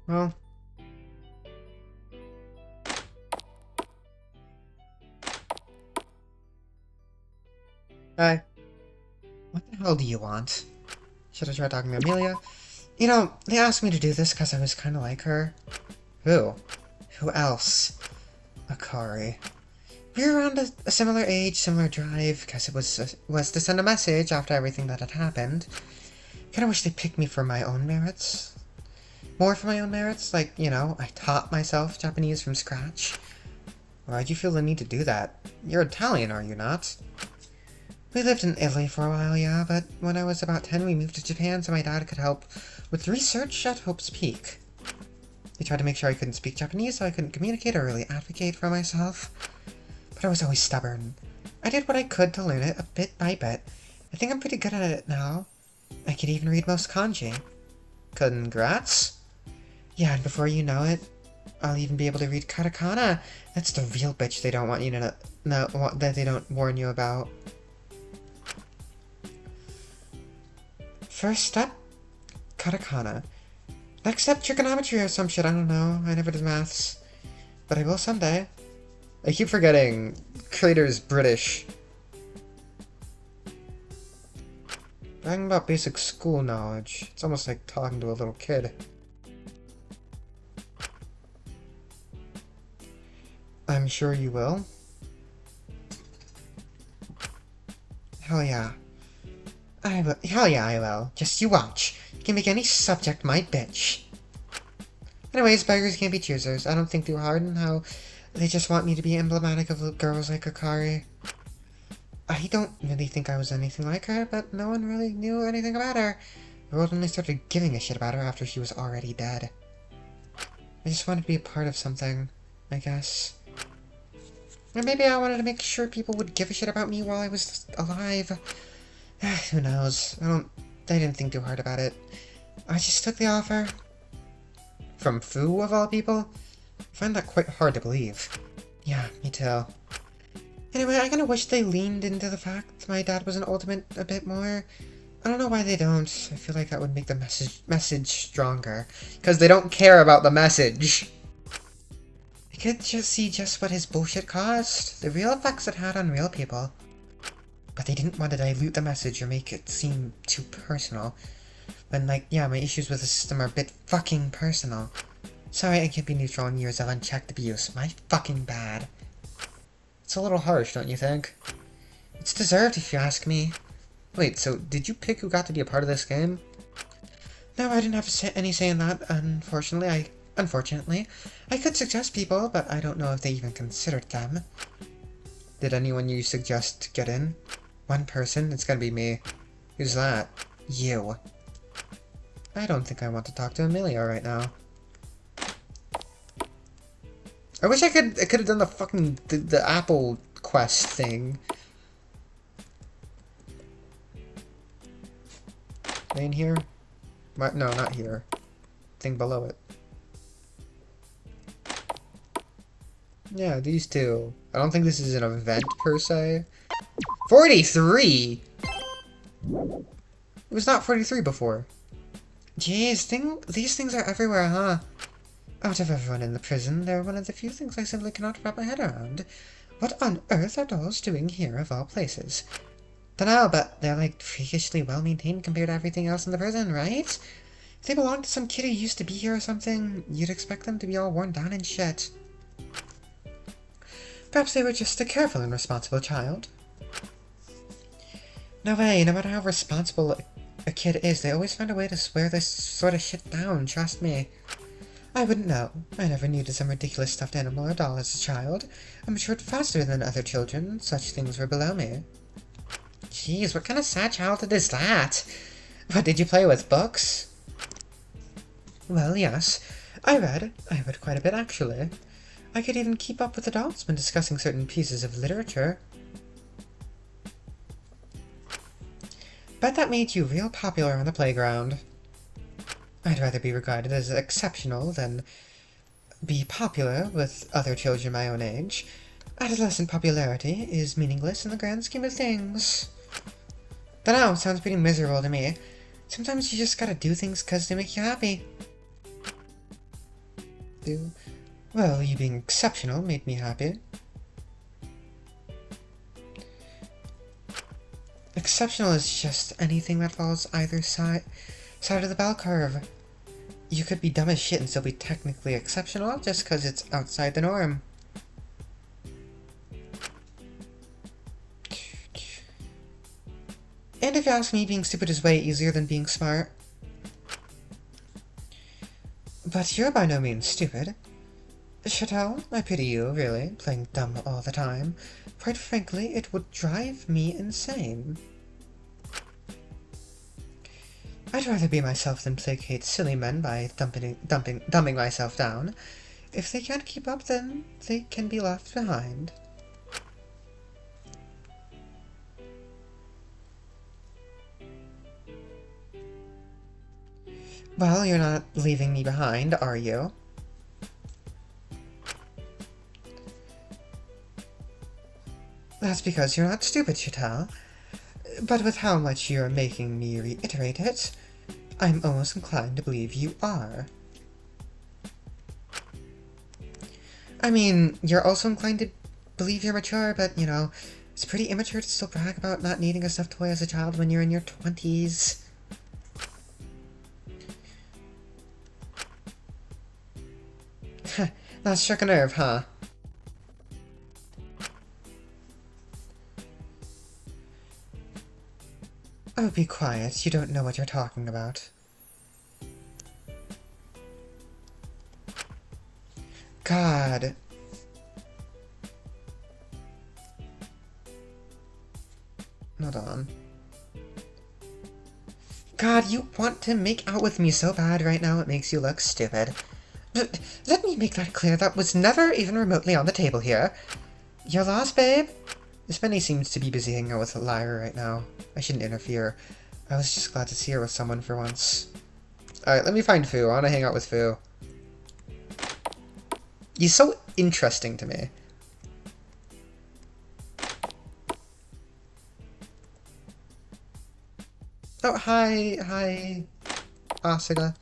S1: Well, hi. What the hell do you want? Should I try talking to Amelia? You know, they asked me to do this because I was kind of like her. Who? Who else? Akari. We were around a similar age, similar drive, because it was to send a message after everything that had happened. Kinda wish they picked me for my own merits. More for my own merits, like, you know, I taught myself Japanese from scratch. Why'd you feel the need to do that? You're Italian, are you not? We lived in Italy for a while, yeah, but when I was about 10 we moved to Japan so my dad could help with research at Hope's Peak. He tried to make sure I couldn't speak Japanese so I couldn't communicate or really advocate for myself. But I was always stubborn. I did what I could to learn it, a bit by bit. I think I'm pretty good at it now. I can even read most kanji. Congrats? Yeah, and before you know it, I'll even be able to read katakana. That's the real bitch they don't want you to know, that they don't warn you about. First step, katakana. Next step, trigonometry or some shit, I don't know. I never did maths. But I will someday. I keep forgetting Crater's British. Talking about basic school knowledge. It's almost like talking to a little kid. I'm sure you will. Hell yeah. I will. Hell yeah, I will. Just you watch. You can make any subject my bitch. Anyways, beggars can't be choosers. I don't think too hard on how they just want me to be emblematic of girls like Akari. I don't really think I was anything like her, but no one really knew anything about her. The world only started giving a shit about her after she was already dead. I just wanted to be a part of something, I guess. Or maybe I wanted to make sure people would give a shit about me while I was alive. Who knows? I didn't think too hard about it. I just took the offer. From Fu, of all people? I find that quite hard to believe. Yeah, me too. Anyway, I kinda wish they leaned into the fact my dad was an ultimate a bit more. I don't know why they don't. I feel like that would make the message stronger. Because they don't care about the message. They could just see just what his bullshit caused. The real effects it had on real people. But they didn't want to dilute the message or make it seem too personal. When, like, yeah, my issues with the system are a bit fucking personal. Sorry, I can't be neutral in years of unchecked abuse. My fucking bad. It's a little harsh, don't you think? It's deserved, if you ask me. Wait, so did you pick who got to be a part of this game? No, I didn't have any say in that, unfortunately. I could suggest people, but I don't know if they even considered them. Did anyone you suggest get in? One person? It's gonna be me. Who's that? You. I don't think I want to talk to Amelia right now. I wish I could have done the fucking the Apple Quest thing. Are they in here? What? No, not here. Thing below it. Yeah, these two. I don't think this is an event per se. 43? It was not 43 before. Jeez, these things are everywhere, huh? Out of everyone in the prison, they're one of the few things I simply cannot wrap my head around. What on earth are dolls doing here of all places? Dunno, but they're like freakishly well-maintained compared to everything else in the prison, right? If they belong to some kid who used to be here or something, you'd expect them to be all worn down and shit. Perhaps they were just a careful and responsible child. No way, no matter how responsible a kid is, they always find a way to swear this sort of shit down, trust me. I wouldn't know. I never needed some ridiculous stuffed animal or doll as a child. I matured faster than other children. Such things were below me. Jeez, what kind of sad childhood is that? What did you play with, books? Well, yes. I read quite a bit, actually. I could even keep up with the dolls when discussing certain pieces of literature. Bet that made you real popular on the playground. I'd rather be regarded as exceptional than be popular with other children my own age. Adolescent popularity is meaningless in the grand scheme of things. Dunno, sounds pretty miserable to me. Sometimes you just gotta do things 'cause they make you happy. Well, you being exceptional made me happy. Exceptional is just anything that falls either side of the bell curve. You could be dumb as shit and still be technically exceptional just because it's outside the norm. And if you ask me, being stupid is way easier than being smart. But you're by no means stupid. Chattel, I pity you, really, playing dumb all the time. Quite frankly, it would drive me insane. I'd rather be myself than placate silly men by dumbing myself down. If they can't keep up, then they can be left behind. Well, you're not leaving me behind, are you? That's because you're not stupid, Chattel. But with how much you're making me reiterate it, I'm almost inclined to believe you are. I mean, you're also inclined to believe you're mature, but, you know, it's pretty immature to still brag about not needing a stuffed toy as a child when you're in your 20s. That struck a nerve, huh? Oh, be quiet. You don't know what you're talking about. God. Hold on. God, you want to make out with me so bad right now it makes you look stupid. But let me make that clear, that was never even remotely on the table here. You're lost, babe? Ismene seems to be busy hanging out with Lyra right now. I shouldn't interfere. I was just glad to see her with someone for once. Alright, let me find Fu. I want to hang out with Fu. He's so interesting to me. Oh, hi, Asuka.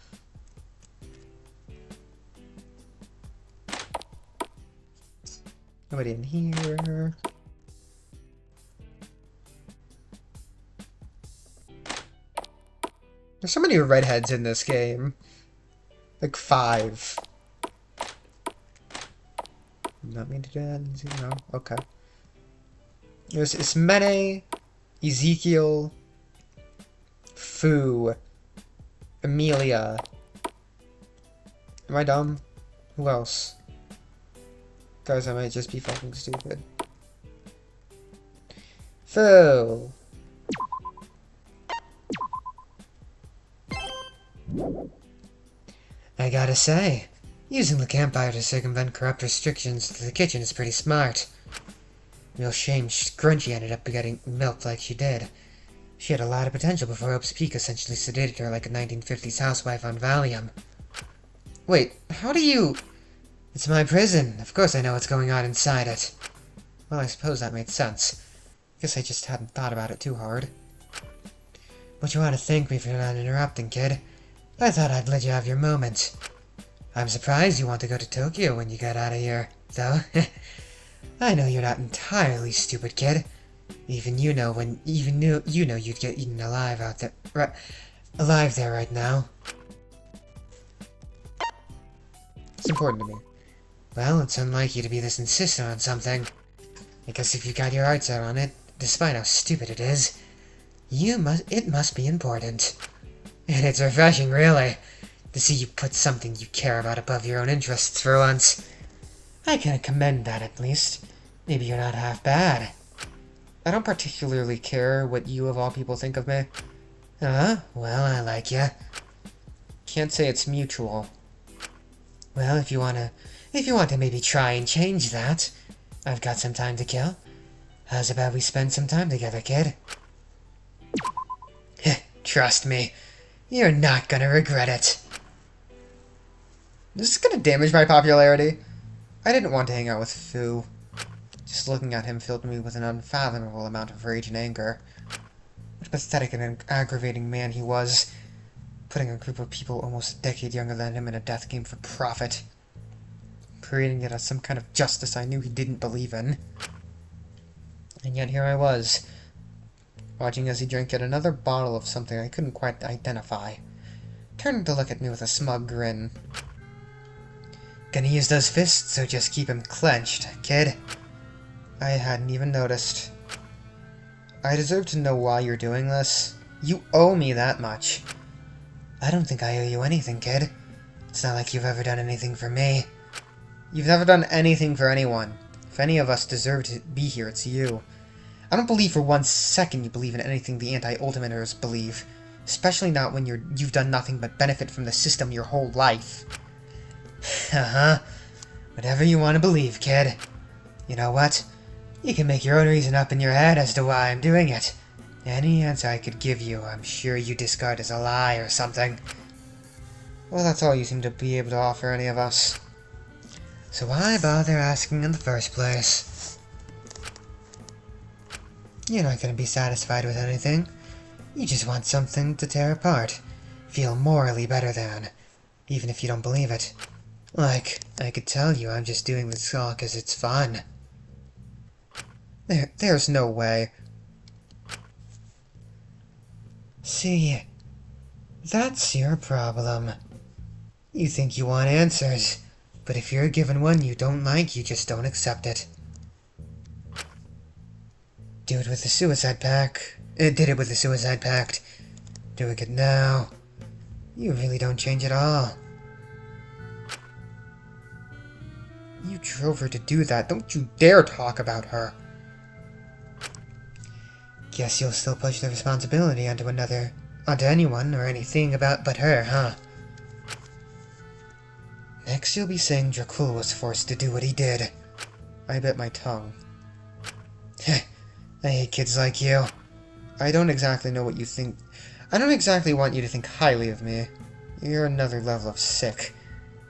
S1: Nobody in here. There's so many redheads in this game. Like 5. Not mean to do that. No, okay. There's Ismene, Ezekiel, Fu, Amelia. Am I dumb? Who else? Guys, I might just be fucking stupid. Fu! I gotta say, using the campfire to circumvent corrupt restrictions to the kitchen is pretty smart. Real shame Scrunchy ended up getting milked like she did. She had a lot of potential before Hope's Peak essentially sedated her like a 1950s housewife on Valium. Wait, how do you... It's my prison. Of course I know what's going on inside it. Well, I suppose that made sense. Guess I just hadn't thought about it too hard. But you ought to thank me for not interrupting, kid. I thought I'd let you have your moment. I'm surprised you want to go to Tokyo when you get out of here, though. I know you're not entirely stupid, kid. Even you know you'd get eaten alive out there, alive there right now. It's important to me. Well, it's unlike you to be this insistent on something. I guess if you got your heart set on it, despite how stupid it is, it must be important. And it's refreshing, really, to see you put something you care about above your own interests for once. I can commend that, at least. Maybe you're not half bad. I don't particularly care what you of all people think of me. Well, I like ya. Can't say it's mutual. Well, if you want to maybe try and change that, I've got some time to kill. How's about we spend some time together, kid? Trust me, you're not gonna regret it. This is gonna damage my popularity. I didn't want to hang out with Fu. Just looking at him filled me with an unfathomable amount of rage and anger. What a pathetic and aggravating man he was, putting a group of people almost a decade younger than him in a death game for profit. Parading it as some kind of justice I knew he didn't believe in. And yet here I was, watching as he drank yet another bottle of something I couldn't quite identify, turning to look at me with a smug grin. Gonna use those fists, so just keep 'em clenched, kid. I hadn't even noticed. I deserve to know why you're doing this. You owe me that much. I don't think I owe you anything, kid. It's not like you've ever done anything for me. You've never done anything for anyone. If any of us deserve to be here, it's you. I don't believe for 1 second you believe in anything the anti-ultimaters believe. Especially not when you've done nothing but benefit from the system your whole life. Whatever you want to believe, kid. You know what? You can make your own reason up in your head as to why I'm doing it. Any answer I could give you, I'm sure you discard as a lie or something. Well, that's all you seem to be able to offer any of us. So why bother asking in the first place? You're not going to be satisfied with anything. You just want something to tear apart. Feel morally better than. Even if you don't believe it. Like, I could tell you I'm just doing this all because it's fun. There's no way. See, that's your problem. You think you want answers, but if you're given one you don't like, you just don't accept it. Do it with the Suicide Pact. Did it with the Suicide Pact. Doing it now. You really don't change at all. You drove her to do that. Don't you dare talk about her. Guess you'll still push the responsibility onto anyone or anything but her, huh? Next you'll be saying Dracul was forced to do what he did. I bit my tongue. I hate kids like you. I don't exactly know what you think. I don't exactly want you to think highly of me. You're another level of sick.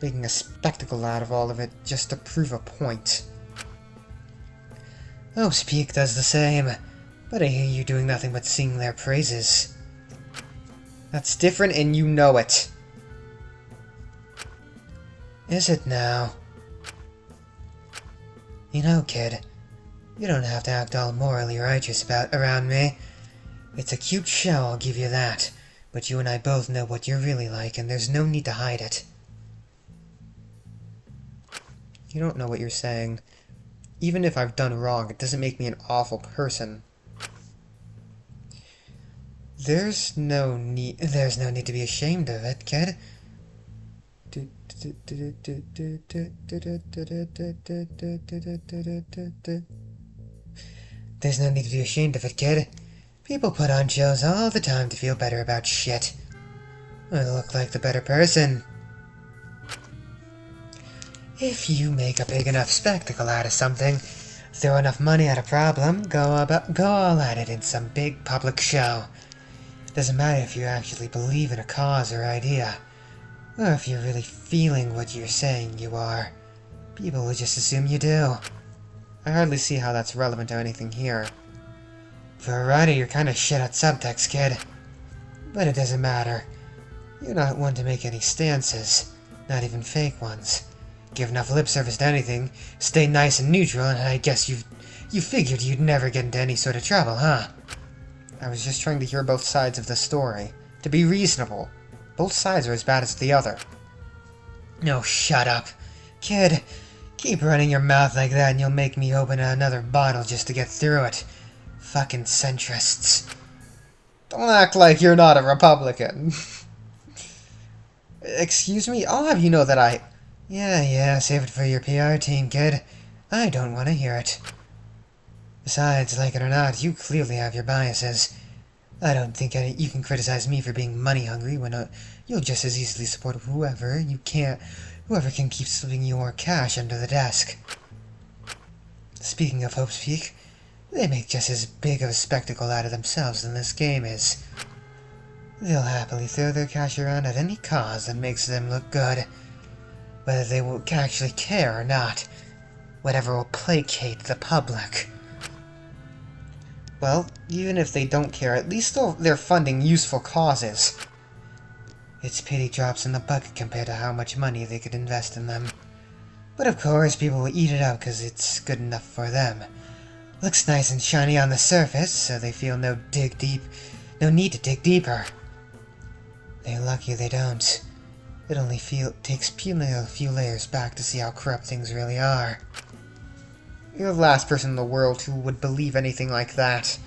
S1: Making a spectacle out of all of it just to prove a point. Speak does the same. But I hear you doing nothing but sing their praises. That's different and you know it. Is it now? You know, kid, you don't have to act all morally righteous around me. It's a cute show, I'll give you that. But you and I both know what you're really like, and there's no need to hide it. You don't know what you're saying. Even if I've done wrong, it doesn't make me an awful person. There's no need to be ashamed of it, kid. There's no need to be ashamed of it, kid. People put on shows all the time to feel better about shit. I look like the better person. If you make a big enough spectacle out of something, throw enough money at a problem, go all at it in some big public show. Doesn't matter if you actually believe in a cause or idea, or if you're really feeling what you're saying you are. People will just assume you do. I hardly see how that's relevant to anything here. For a writer, you're kinda shit at subtext, kid. But it doesn't matter. You're not one to make any stances, not even fake ones. Give enough lip service to anything, stay nice and neutral, and I guess you figured you'd never get into any sort of trouble, huh? I was just trying to hear both sides of the story. To be reasonable. Both sides are as bad as the other. No, shut up. Kid, keep running your mouth like that and you'll make me open another bottle just to get through it. Fucking centrists. Don't act like you're not a Republican. Excuse me? I'll have you know that I... Yeah, save it for your PR team, kid. I don't want to hear it. Besides, like it or not, you clearly have your biases. I don't think you can criticize me for being money-hungry when you'll just as easily support whoever can keep slipping your cash under the desk. Speaking of Hope's Peak, they make just as big of a spectacle out of themselves than this game is. They'll happily throw their cash around at any cause that makes them look good, whether they will actually care or not, whatever will placate the public. Well, even if they don't care, at least they're funding useful causes. It's pity drops in the bucket compared to how much money they could invest in them. But of course, people will eat it up because it's good enough for them. Looks nice and shiny on the surface, so they feel no need to dig deeper. They're lucky they don't. It only takes a few layers back to see how corrupt things really are. You're the last person in the world who would believe anything like that.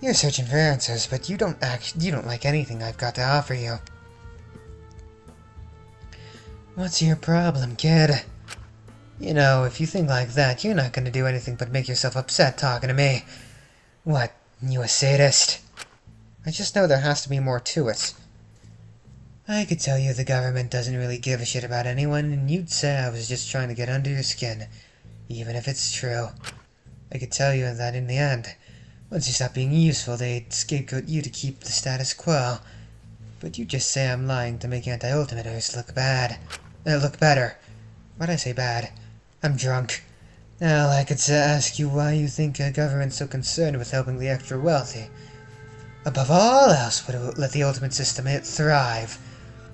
S1: You're searching for answers, but you don't like anything I've got to offer you. What's your problem, kid? You know, if you think like that, you're not going to do anything but make yourself upset talking to me. What, you a sadist? I just know there has to be more to it. I could tell you the government doesn't really give a shit about anyone, and you'd say I was just trying to get under your skin. Even if it's true. I could tell you that in the end, once you stop being useful, they'd scapegoat you to keep the status quo. But you just say I'm lying to make anti-ultimators look better. Why'd I say bad? I'm drunk. Now I could ask you why you think a government's so concerned with helping the extra wealthy. Above all else, would it let the ultimate system thrive.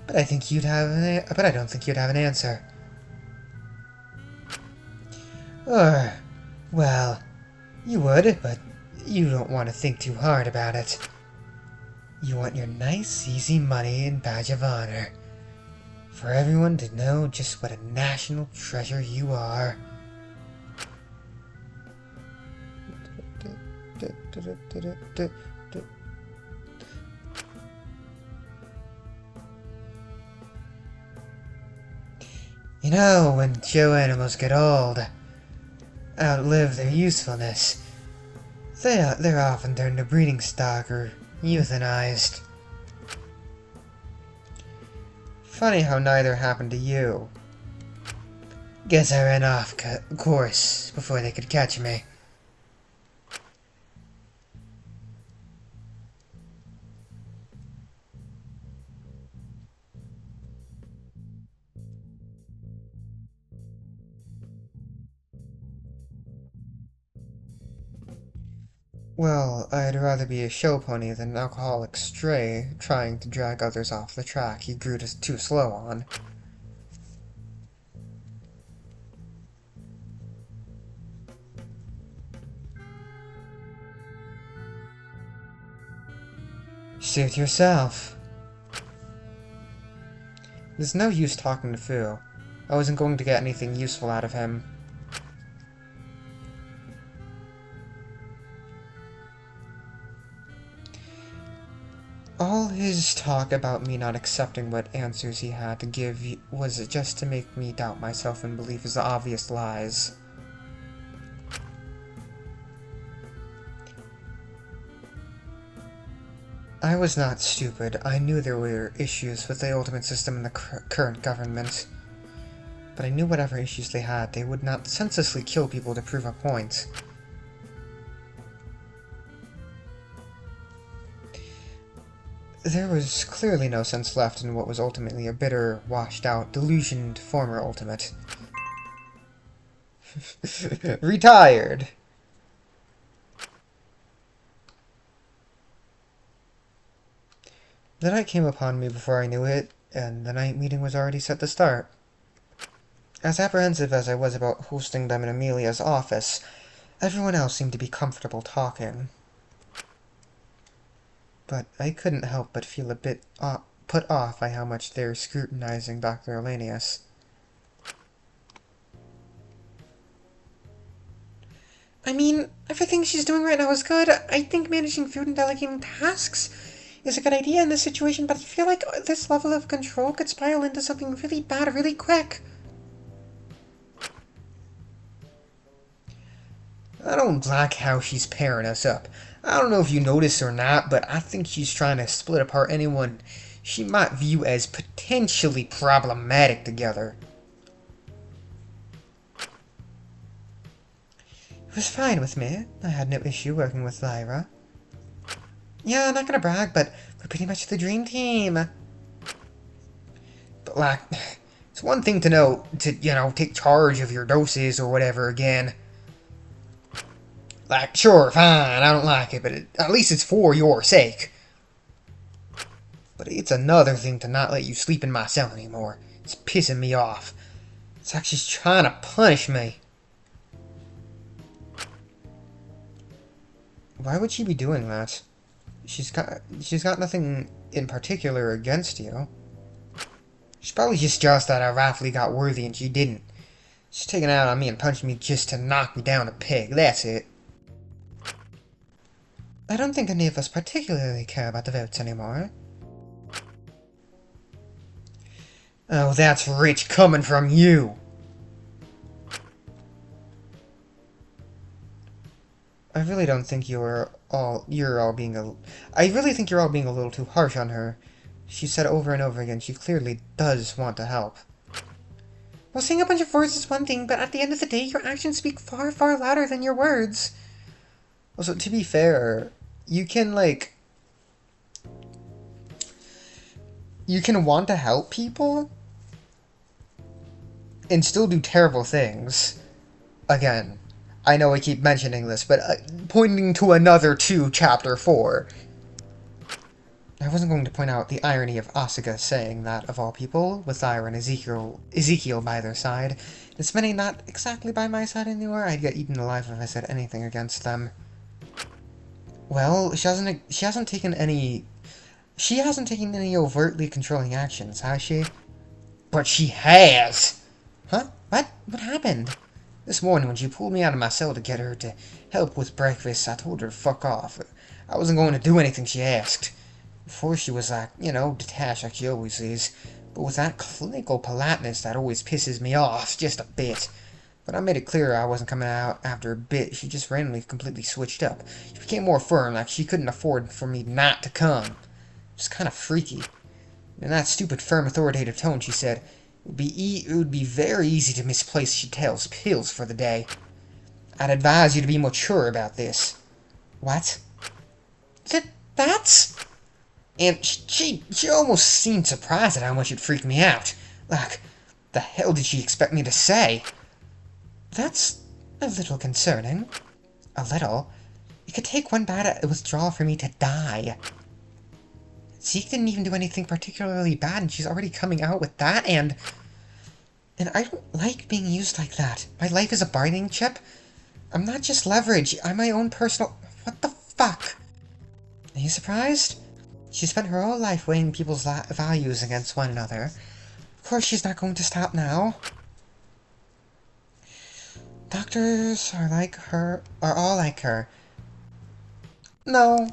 S1: But I don't think you'd have an answer. Or, well, you would, but you don't want to think too hard about it. You want your nice, easy money and badge of honor. For everyone to know just what a national treasure you are. You know, when show animals get old, outlive their usefulness, they're often turned to breeding stock or euthanized. Funny how neither happened to you. Guess I ran off course before they could catch me. Well, I'd rather be a show pony than an alcoholic stray trying to drag others off the track he grew too slow on. Suit yourself. There's no use talking to Fu. I wasn't going to get anything useful out of him. All his talk about me not accepting what answers he had to give was just to make me doubt myself and believe his obvious lies. I was not stupid. I knew there were issues with the ultimate system and the current government. But I knew whatever issues they had, they would not senselessly kill people to prove a point. There was clearly no sense left in what was ultimately a bitter, washed-out, delusioned former ultimate. Retired. The night came upon me before I knew it, and the night meeting was already set to start. As apprehensive as I was about hosting them in Amelia's office, everyone else seemed to be comfortable talking. But I couldn't help but feel a bit put off by how much they were scrutinizing Dr. Elenius. I mean, everything she's doing right now is good. I think managing food and delegating tasks is a good idea in this situation, but I feel like this level of control could spiral into something really bad really quick. I don't like how she's pairing us up. I don't know if you noticed or not, but I think she's trying to split apart anyone she might view as potentially problematic together. It was fine with me. I had no issue working with Lyra. Yeah, I'm not gonna brag, but we're pretty much the dream team. But, like, it's one thing to know, take charge of your doses or whatever again. Like, sure, fine, I don't like it, but at least it's for your sake. But it's another thing to not let you sleep in my cell anymore. It's pissing me off. It's like she's trying to punish me. Why would she be doing that? She's got nothing in particular against you. She's probably just jealous that I rightfully got worthy and she didn't. She's taking it out on me and punched me just to knock me down a peg, that's it. I don't think any of us particularly care about the votes anymore. Oh, that's rich coming from you! I really don't think I really think you're all being a little too harsh on her. She said over and over again she clearly does want to help. Well, saying a bunch of words is one thing, but at the end of the day, your actions speak far, far louder than your words. Also, to be fair, you can want to help people and still do terrible things. Again, I know I keep mentioning this, but pointing to another chapter 4. I wasn't going to point out the irony of Asuka saying that, of all people, with Lyra and Ezekiel by their side. Ismene not exactly by my side anymore. I'd get eaten alive if I said anything against them. Well, she hasn't taken any overtly controlling actions, has she? But she has! Huh? What? What happened? This morning when she pulled me out of my cell to get her to help with breakfast, I told her to fuck off. I wasn't going to do anything she asked. Before she was like, detached like she always is, but with that clinical politeness that always pisses me off just a bit. But I made it clear I wasn't coming out after a bit. She just randomly completely switched up. She became more firm, like she couldn't afford for me not to come. It was kind of freaky. In that stupid, firm, authoritative tone, she said, it would be very easy to misplace Chantel's pills for the day. I'd advise you to be mature about this. What? That's... And she almost seemed surprised at how much it freaked me out. Like, the hell did she expect me to say? That's a little concerning. A little? It could take one bad withdrawal for me to die. Zeke didn't even do anything particularly bad, and she's already coming out with that, and I don't like being used like that. My life is a bargaining chip. I'm not just leverage. I'm my own personal... What the fuck? Are you surprised? She spent her whole life weighing people's values against one another. Of course she's not going to stop now. Doctors are all like her. No.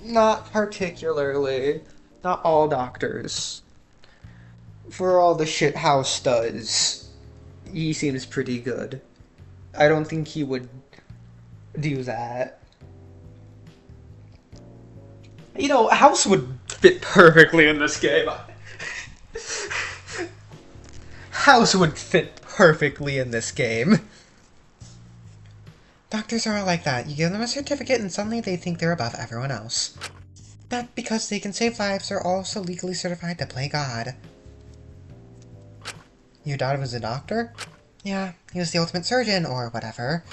S1: Not particularly. Not all doctors. For all the shit House does, he seems pretty good. I don't think he would do that. House would fit perfectly in this game. House would fit perfectly in this game. Doctors are all like that. You give them a certificate and suddenly they think they're above everyone else. Not because they can save lives, they're also legally certified to play God. Your daughter was a doctor? Yeah, he was the ultimate surgeon, or whatever.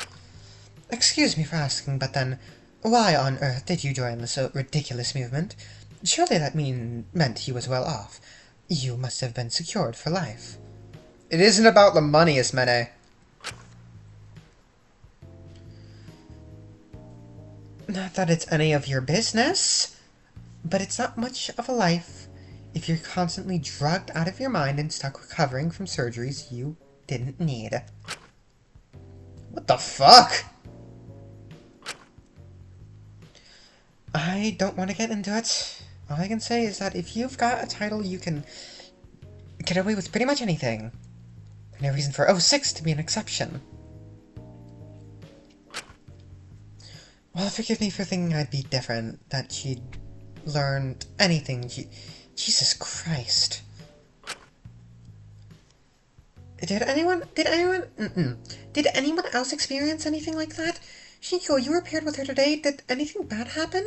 S1: Excuse me for asking, but then, why on earth did you join this ridiculous movement? Surely that meant he was well off. You must have been secured for life. It isn't about the money, Ismene. Not that it's any of your business, but it's not much of a life if you're constantly drugged out of your mind and stuck recovering from surgeries you didn't need. What the fuck? I don't want to get into it. All I can say is that if you've got a title, you can get away with pretty much anything. No reason for 06 to be an exception. Well, forgive me for thinking I'd be different, that she'd learned anything. Jesus Christ. Did anyone else experience anything like that? Shinko, you were paired with her today. Did anything bad happen?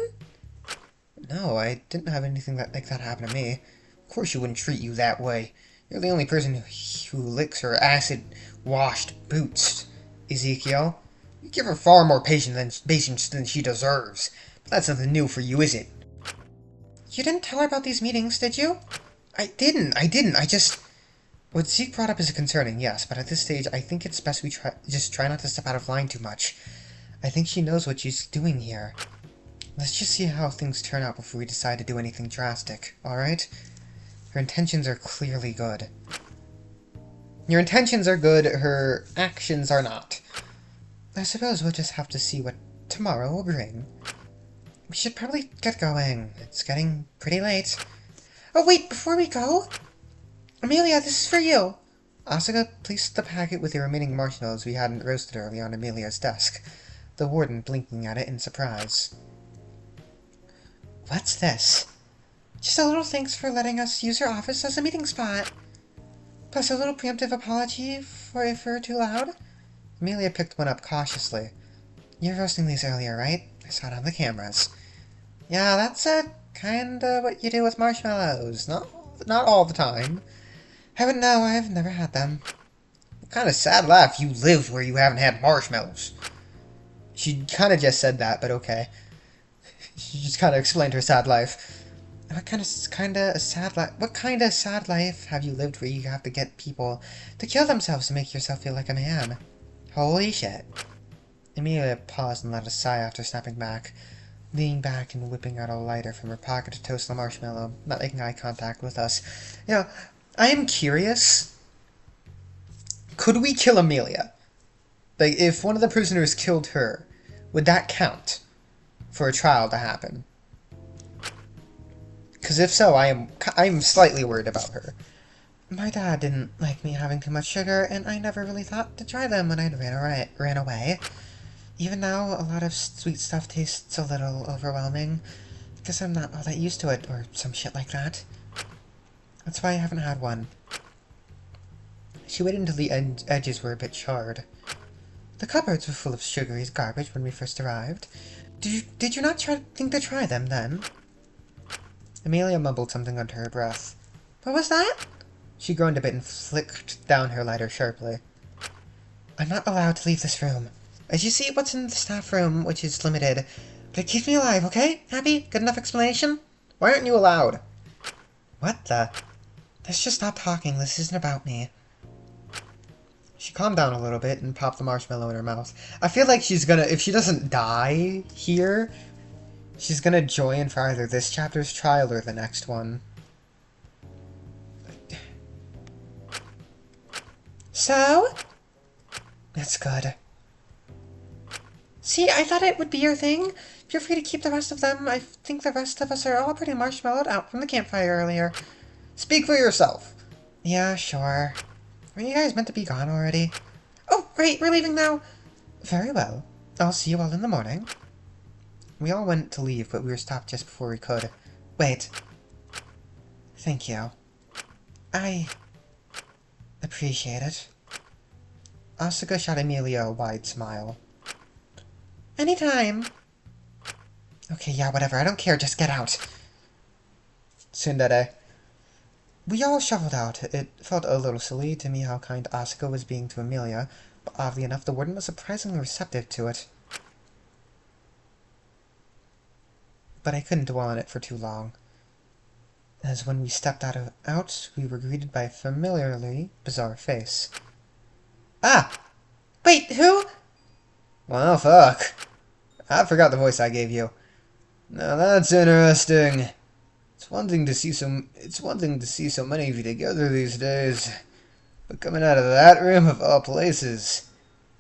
S1: No, I didn't have anything like that happen to me. Of course she wouldn't treat you that way. You're the only person who licks her acid-washed boots, Ezekiel. You give her far more patience than she deserves. But that's nothing new for you, is it? You didn't tell her about these meetings, did you? I didn't. I just... What Zeke brought up is concerning, yes, but at this stage, I think it's best we try not to step out of line too much. I think she knows what she's doing here. Let's just see how things turn out before we decide to do anything drastic, alright? Her intentions are clearly good. Your intentions are good, her actions are not. I suppose we'll just have to see what tomorrow will bring. We should probably get going. It's getting pretty late. Oh wait, before we go... Amelia, this is for you! Asuka placed the packet with the remaining marshmallows we hadn't roasted earlier on Amelia's desk, the warden blinking at it in surprise. What's this? Just a little thanks for letting us use your office as a meeting spot. Plus a little preemptive apology for if we're too loud. Amelia picked one up cautiously. You were roasting these earlier, right? I saw it on the cameras. Yeah, that's kinda what you do with marshmallows. Not all the time. Heaven no, I've never had them. What kind of sad life you live where you haven't had marshmallows? She kinda just said that, but okay. She just kinda explained her sad life. What kind of sad life have you lived where you have to get people to kill themselves to make yourself feel like a man? Holy shit. Amelia paused and let a sigh after snapping back, leaning back and whipping out a lighter from her pocket to toast the marshmallow, not making eye contact with us. You know, I am curious. Could we kill Amelia? Like, if one of the prisoners killed her, would that count for a trial to happen? Because if so, I'm slightly worried about her. My dad didn't like me having too much sugar, and I never really thought to try them when I ran away. Even now, a lot of sweet stuff tastes a little overwhelming, because I'm not all that used to it, or some shit like that. That's why I haven't had one. She waited until the edges were a bit charred. The cupboards were full of sugary garbage when we first arrived. Did you not think to try them, then? Amelia mumbled something under her breath. What was that? She groaned a bit and flicked down her lighter sharply. I'm not allowed to leave this room. As you see what's in the staff room, which is limited. But it keeps me alive, okay? Happy? Good enough explanation?
S4: Why aren't you allowed?
S1: What the? Let's just stop talking. This isn't about me. She calmed down a little bit and popped the marshmallow in her mouth. I feel like she's gonna, if she doesn't die here, she's gonna join for either this chapter's trial or the next one. So? That's good. See, I thought it would be your thing. Feel free to keep the rest of them. I think the rest of us are all pretty marshmallowed out from the campfire earlier.
S4: Speak for yourself.
S1: Yeah, sure. Weren't you guys meant to be gone already? Oh, great, we're leaving now. Very well. I'll see you all in the morning. We all went to leave, but we were stopped just before we could. Wait. Thank you. I appreciate it. Asuka shot Amelia a wide smile. Anytime. Okay, yeah, whatever. I don't care. Just get out. Tsundere. We all shuffled out. It felt a little silly to me how kind Asuka was being to Amelia, but oddly enough, the warden was surprisingly receptive to it. But I couldn't dwell on it for too long, as when we stepped out, we were greeted by a familiarly bizarre face. Ah! Wait, who? Well, fuck. I forgot the voice I gave you. Now that's interesting. It's one thing to see so many of you together these days. But coming out of that room of all places,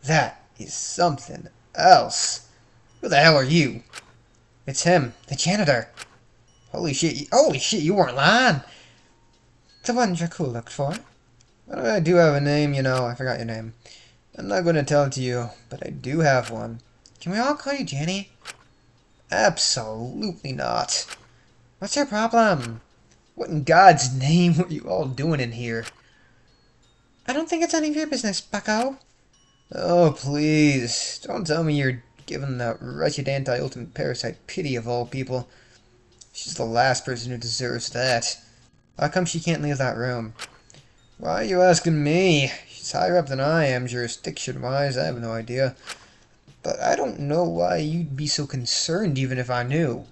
S1: that is something else. Who the hell are you? It's him, the janitor. Holy shit, you weren't lying. The one Jakku looked for. Well, I do have a name, you know, I forgot your name. I'm not going to tell it to you, but I do have one. Can we all call you Jenny? Absolutely not. What's your problem? What in God's name were you all doing in here? I don't think it's any of your business, bucko. Oh, please. Don't tell me you're giving that wretched anti-ultimate parasite pity of all people. She's the last person who deserves that. How come she can't leave that room? Why are you asking me? She's higher up than I am, jurisdiction-wise. I have no idea. But I don't know why you'd be so concerned even if I knew.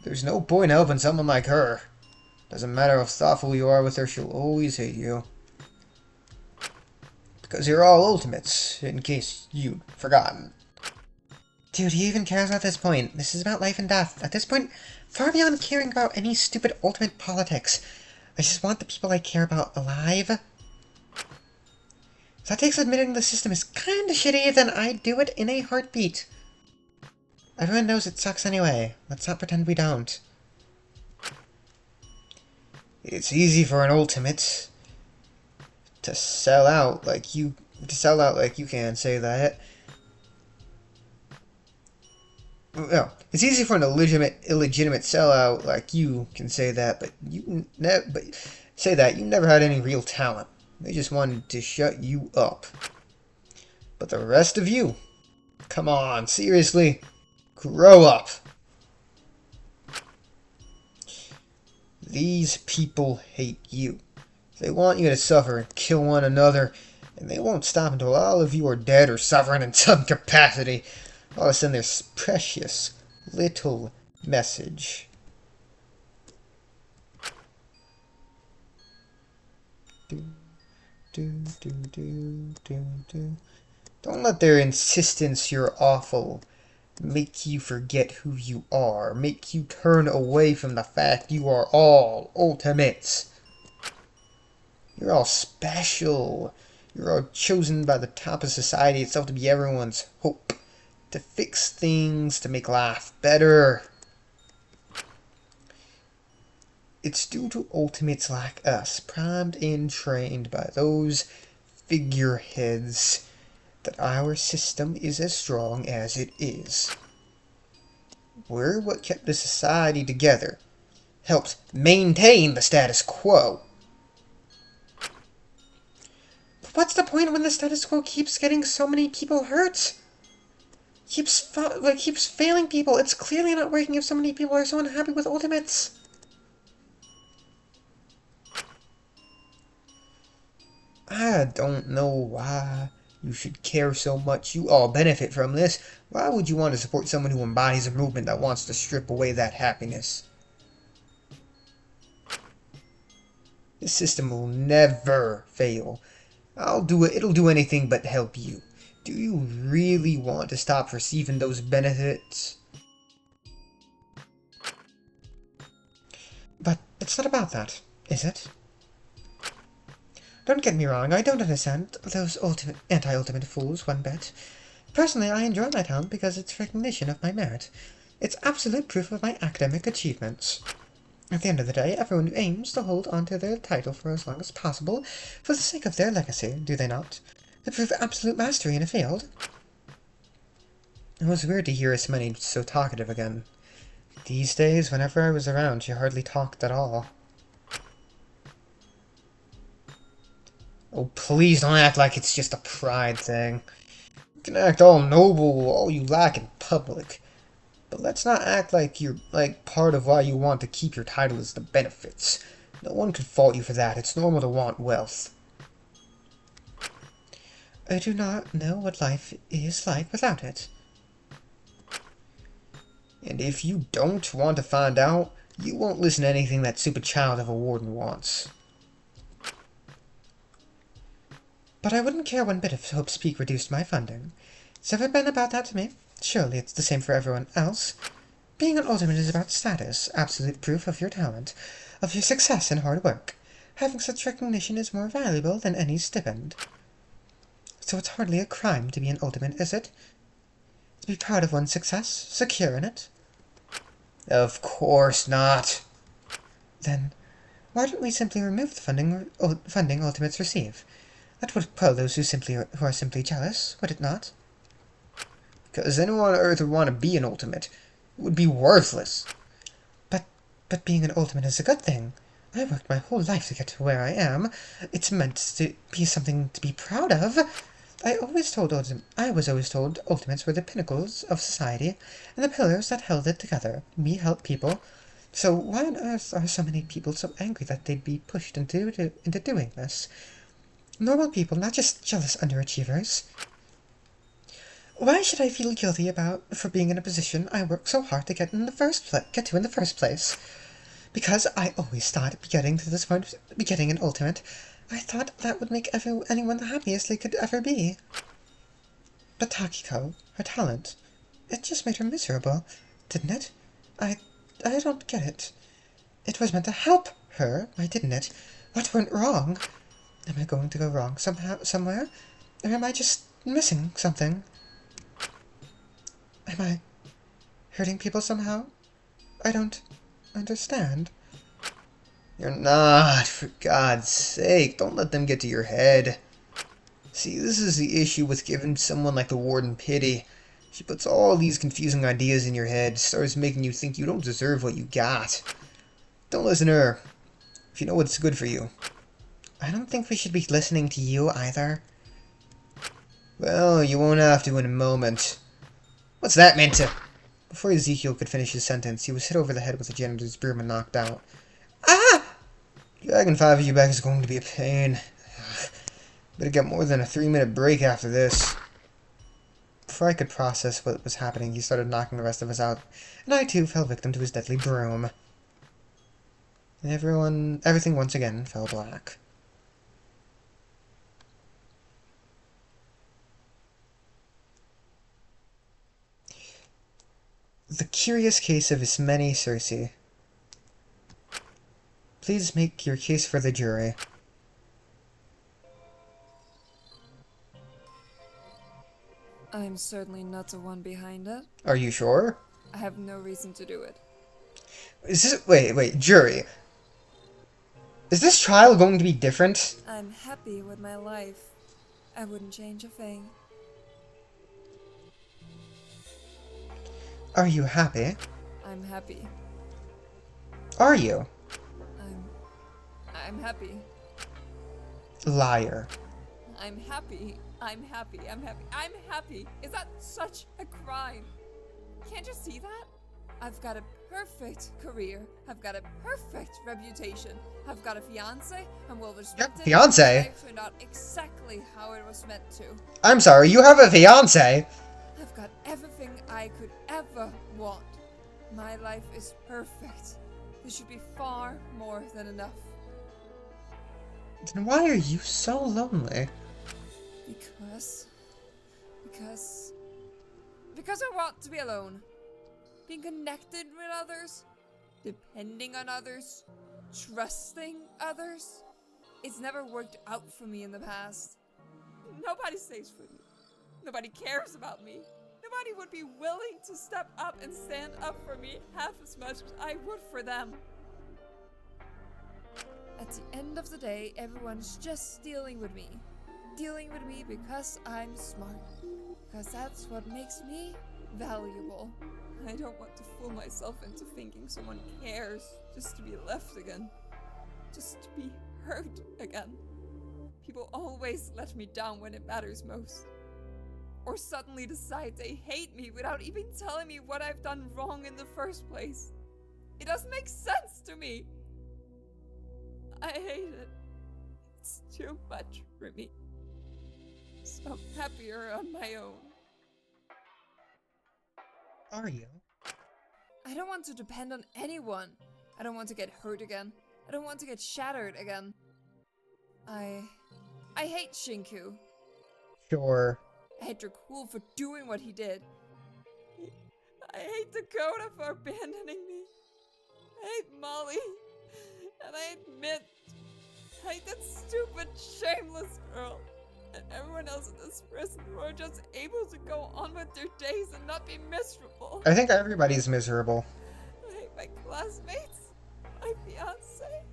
S1: There's no point helping someone like her. Doesn't matter how thoughtful you are with her, she'll always hate you. Because you're all ultimates, in case you'd forgotten. Dude, he even cares at this point. This is about life and death. At this point, far beyond caring about any stupid ultimate politics. I just want the people I care about alive. If that takes admitting the system is kinda shitty, then I'd do it in a heartbeat. Everyone knows it sucks anyway. Let's not pretend we don't. It's easy for an ultimate to sell out like you can, say that. Well, it's easy for an illegitimate sellout like you can say that, but you never had any real talent. They just wanted to shut you up. But the rest of you, come on, seriously, grow up. These people hate you. They want you to suffer and kill one another, and they won't stop until all of you are dead or suffering in some capacity. All of a sudden, there's precious little message. Don't let their insistence you're awful make you forget who you are, make you turn away from the fact you are all ultimates. You're all special. You're all chosen by the top of society itself to be everyone's hope, to fix things, to make life better. It's due to ultimates like us, primed and trained by those figureheads, that our system is as strong as it is. We're what kept the society together, helped maintain the status quo. But what's the point when the status quo keeps getting so many people hurt? Keeps failing people. It's clearly not working if so many people are so unhappy with ultimates. I don't know why you should care so much. You all benefit from this. Why would you want to support someone who embodies a movement that wants to strip away that happiness? This system will never fail. It'll do anything but help you. Do you really want to stop receiving those benefits? But it's not about that, is it? Don't get me wrong, I don't understand those anti-ultimate fools one bit. Personally, I enjoy my talent because it's recognition of my merit. It's absolute proof of my academic achievements. At the end of the day, everyone aims to hold onto their title for as long as possible, for the sake of their legacy, do they not? To prove absolute mastery in a field. It was weird to hear Ismene so talkative again. These days, whenever I was around, she hardly talked at all. Oh, please don't act like it's just a pride thing. You can act all noble all you like in public, but let's not act like you're part of why you want to keep your title as the benefits. No one could fault you for that. It's normal to want wealth. I do not know what life is like without it. And if you don't want to find out, you won't listen to anything that stupid child of a warden wants. But I wouldn't care one bit if Hope's Peak reduced my funding. It's never been about that to me. Surely it's the same for everyone else. Being an ultimate is about status, absolute proof of your talent, of your success and hard work. Having such recognition is more valuable than any stipend. So it's hardly a crime to be an ultimate, is it? To be proud of one's success, secure in it? Of course not. Then, why don't we simply remove the funding ultimates receive? That would quell those who are simply jealous, would it not? Because anyone on Earth would want to be an ultimate. It would be worthless. But being an ultimate is a good thing. I worked my whole life to get to where I am. It's meant to be something to be proud of. I was always told ultimates were the pinnacles of society and the pillars that held it together. We help people. So why on earth are so many people so angry that they'd be pushed into doing this? Normal people, not just jealous underachievers. Why should I feel guilty for being in a position I worked so hard to get to in the first place? Because I always thought getting to this point, getting an ultimate, I thought that would make anyone the happiest they could ever be. But Takiko, her talent, it just made her miserable, didn't it? I don't get it. It was meant to help her, why didn't it? What went wrong? Am I going to go wrong somewhere? Or am I just missing something? Am I hurting people somehow? I don't understand. You're not, for God's sake. Don't let them get to your head. See, this is the issue with giving someone like the Warden pity. She puts all these confusing ideas in your head, starts making you think you don't deserve what you got. Don't listen to her, if you know what's good for you. I don't think we should be listening to you either. Well, you won't have to in a moment. What's that meant to... Before Ezekiel could finish his sentence, he was hit over the head with a janitor's broom and knocked out. Ah! Dragging 5 of you back is going to be a pain. Better get more than a 3-minute break after this. Before I could process what was happening, he started knocking the rest of us out, and I too fell victim to his deadly broom. And everything once again fell black. The Curious Case of Ismene Circe. Please make your case for the jury.
S5: I'm certainly not the one behind it.
S1: Are you sure?
S5: I have no reason to do it.
S1: Is this... Wait, jury. Is this trial going to be different?
S5: I'm happy with my life. I wouldn't change a thing.
S1: Are you happy?
S5: I'm happy.
S1: Are you?
S5: I'm happy.
S1: Liar.
S5: I'm happy. I'm happy. I'm happy. I'm happy. Is that such a crime? Can't you see that? I've got a perfect career. I've got a perfect reputation. I've got a fiance. I'm well respected.
S1: Fiance?
S5: Life turned out exactly how it was meant to.
S1: I'm sorry, you have a fiance?
S5: I've got everything I could ever want. My life is perfect. This should be far more than enough.
S1: Then why are you so lonely?
S5: Because I want to be alone. Being connected with others, depending on others, trusting others. It's never worked out for me in the past. Nobody stays for me. Nobody cares about me. Nobody would be willing to step up and stand up for me half as much as I would for them. At the end of the day, everyone's just dealing with me. Dealing with me because I'm smart. Because that's what makes me valuable. I don't want to fool myself into thinking someone cares just to be left again. Just to be hurt again. People always let me down when it matters most. Or suddenly decide they hate me without even telling me what I've done wrong in the first place. It doesn't make sense to me. I hate it. It's too much for me. So I'm happier on my own.
S1: Are you?
S5: I don't want to depend on anyone. I don't want to get hurt again. I don't want to get shattered again. I hate Shinku.
S1: Sure.
S5: I hate Dracul for doing what he did. I hate Dakota for abandoning me. I hate Molly. And I hate Mint. I hate that stupid, shameless girl. And everyone else in this prison who are just able to go on with their days and not be miserable.
S1: I think everybody's miserable.
S5: I hate my classmates, my fiance.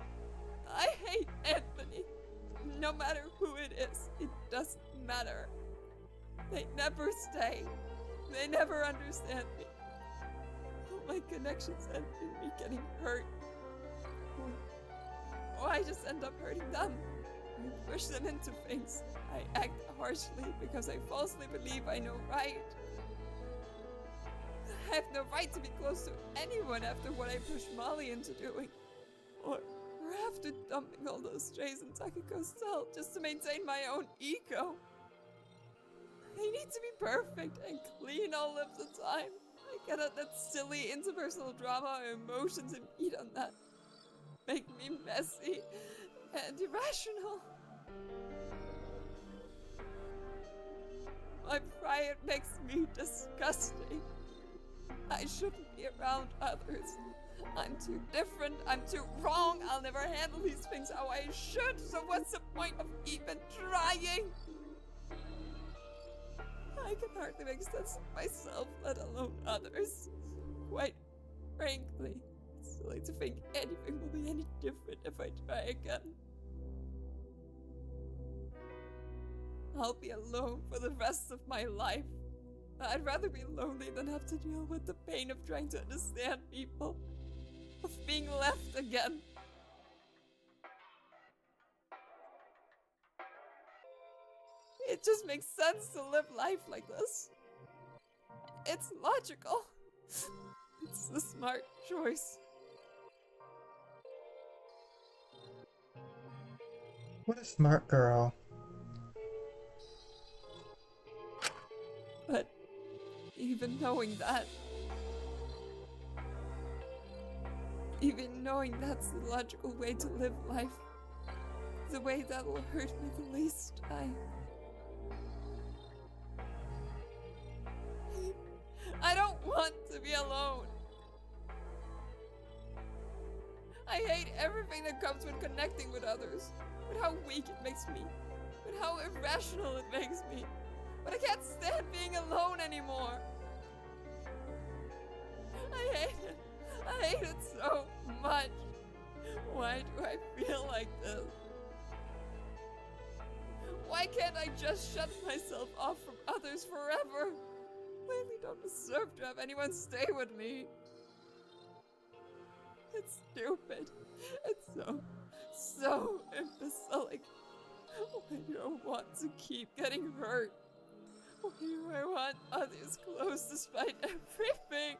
S5: I hate Anthony. No matter who it is, it doesn't matter. They never stay. They never understand me. All my connections end in me getting hurt. Or I just end up hurting them. I push them into things. I act harshly because I falsely believe I know right. I have no right to be close to anyone after what I pushed Molly into doing. Or after dumping all those strays in Takiko's cell just to maintain my own ego. I need to be perfect and clean all of the time. I cannot let silly interpersonal drama or emotions impede on that. Make me messy and irrational. My pride makes me disgusting. I shouldn't be around others. I'm too different, I'm too wrong, I'll never handle these things how I should, so what's the point of even trying? I can hardly make sense of myself, let alone others. Quite frankly, it's silly to think anything will be any different if I try again. I'll be alone for the rest of my life. I'd rather be lonely than have to deal with the pain of trying to understand people. Of being left again. It just makes sense to live life like this. It's logical. It's the smart choice.
S1: What a smart girl.
S5: But even knowing that, even knowing that's the logical way to live life, the way that will hurt me the least, I don't want to be alone. I hate everything that comes with connecting with others, with how weak it makes me, with how irrational it makes me. But I can't stand being alone anymore. I hate it. I hate it so much. Why do I feel like this? Why can't I just shut myself off from others forever? I really don't deserve to have anyone stay with me. It's stupid. It's so imbecilic. Why do I want to keep getting hurt? Why do I want others close despite everything?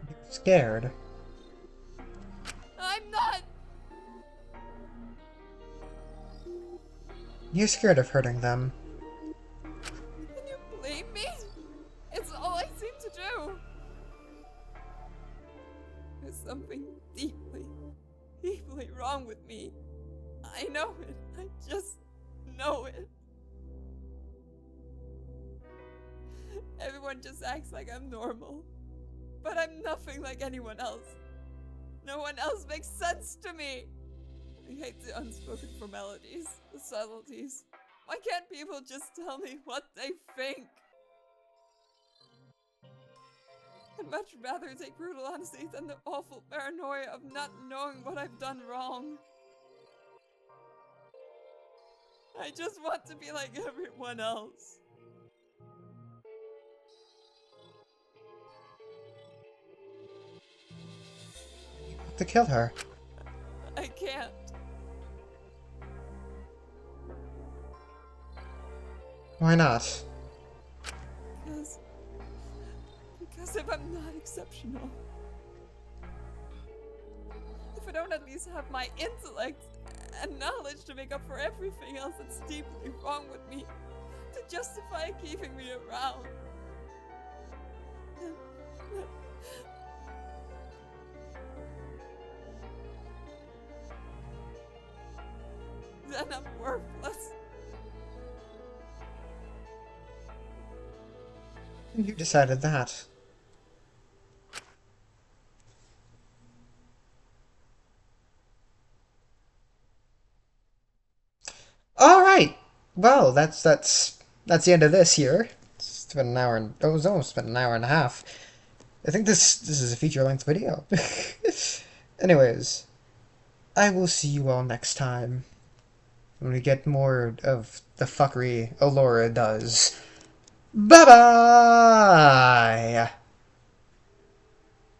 S1: You're scared.
S5: I'm not!
S1: You're scared of hurting them.
S5: Can you blame me? It's all I seem to do. There's something deeply wrong with me. I know it. I just know it. Everyone just acts like I'm normal. But I'm nothing like anyone else. No one else makes sense to me. I hate the unspoken formalities, the subtleties. Why can't people just tell me what they think? I'd much rather take brutal honesty than the awful paranoia of not knowing what I've done wrong. I just want to be like everyone else.
S1: To kill her.
S5: I can't.
S1: Why not?
S5: Because if I'm not exceptional, don't at least have my intellect and knowledge to make up for everything else that's deeply wrong with me, to justify keeping me around. Then I'm worthless.
S1: You decided that. Alright! Well, that's the end of this here. It's been an hour and... Oh, it's almost been an hour and a half. I think this is a feature-length video. Anyways, I will see you all next time when we get more of the fuckery Allura does. Bye-bye!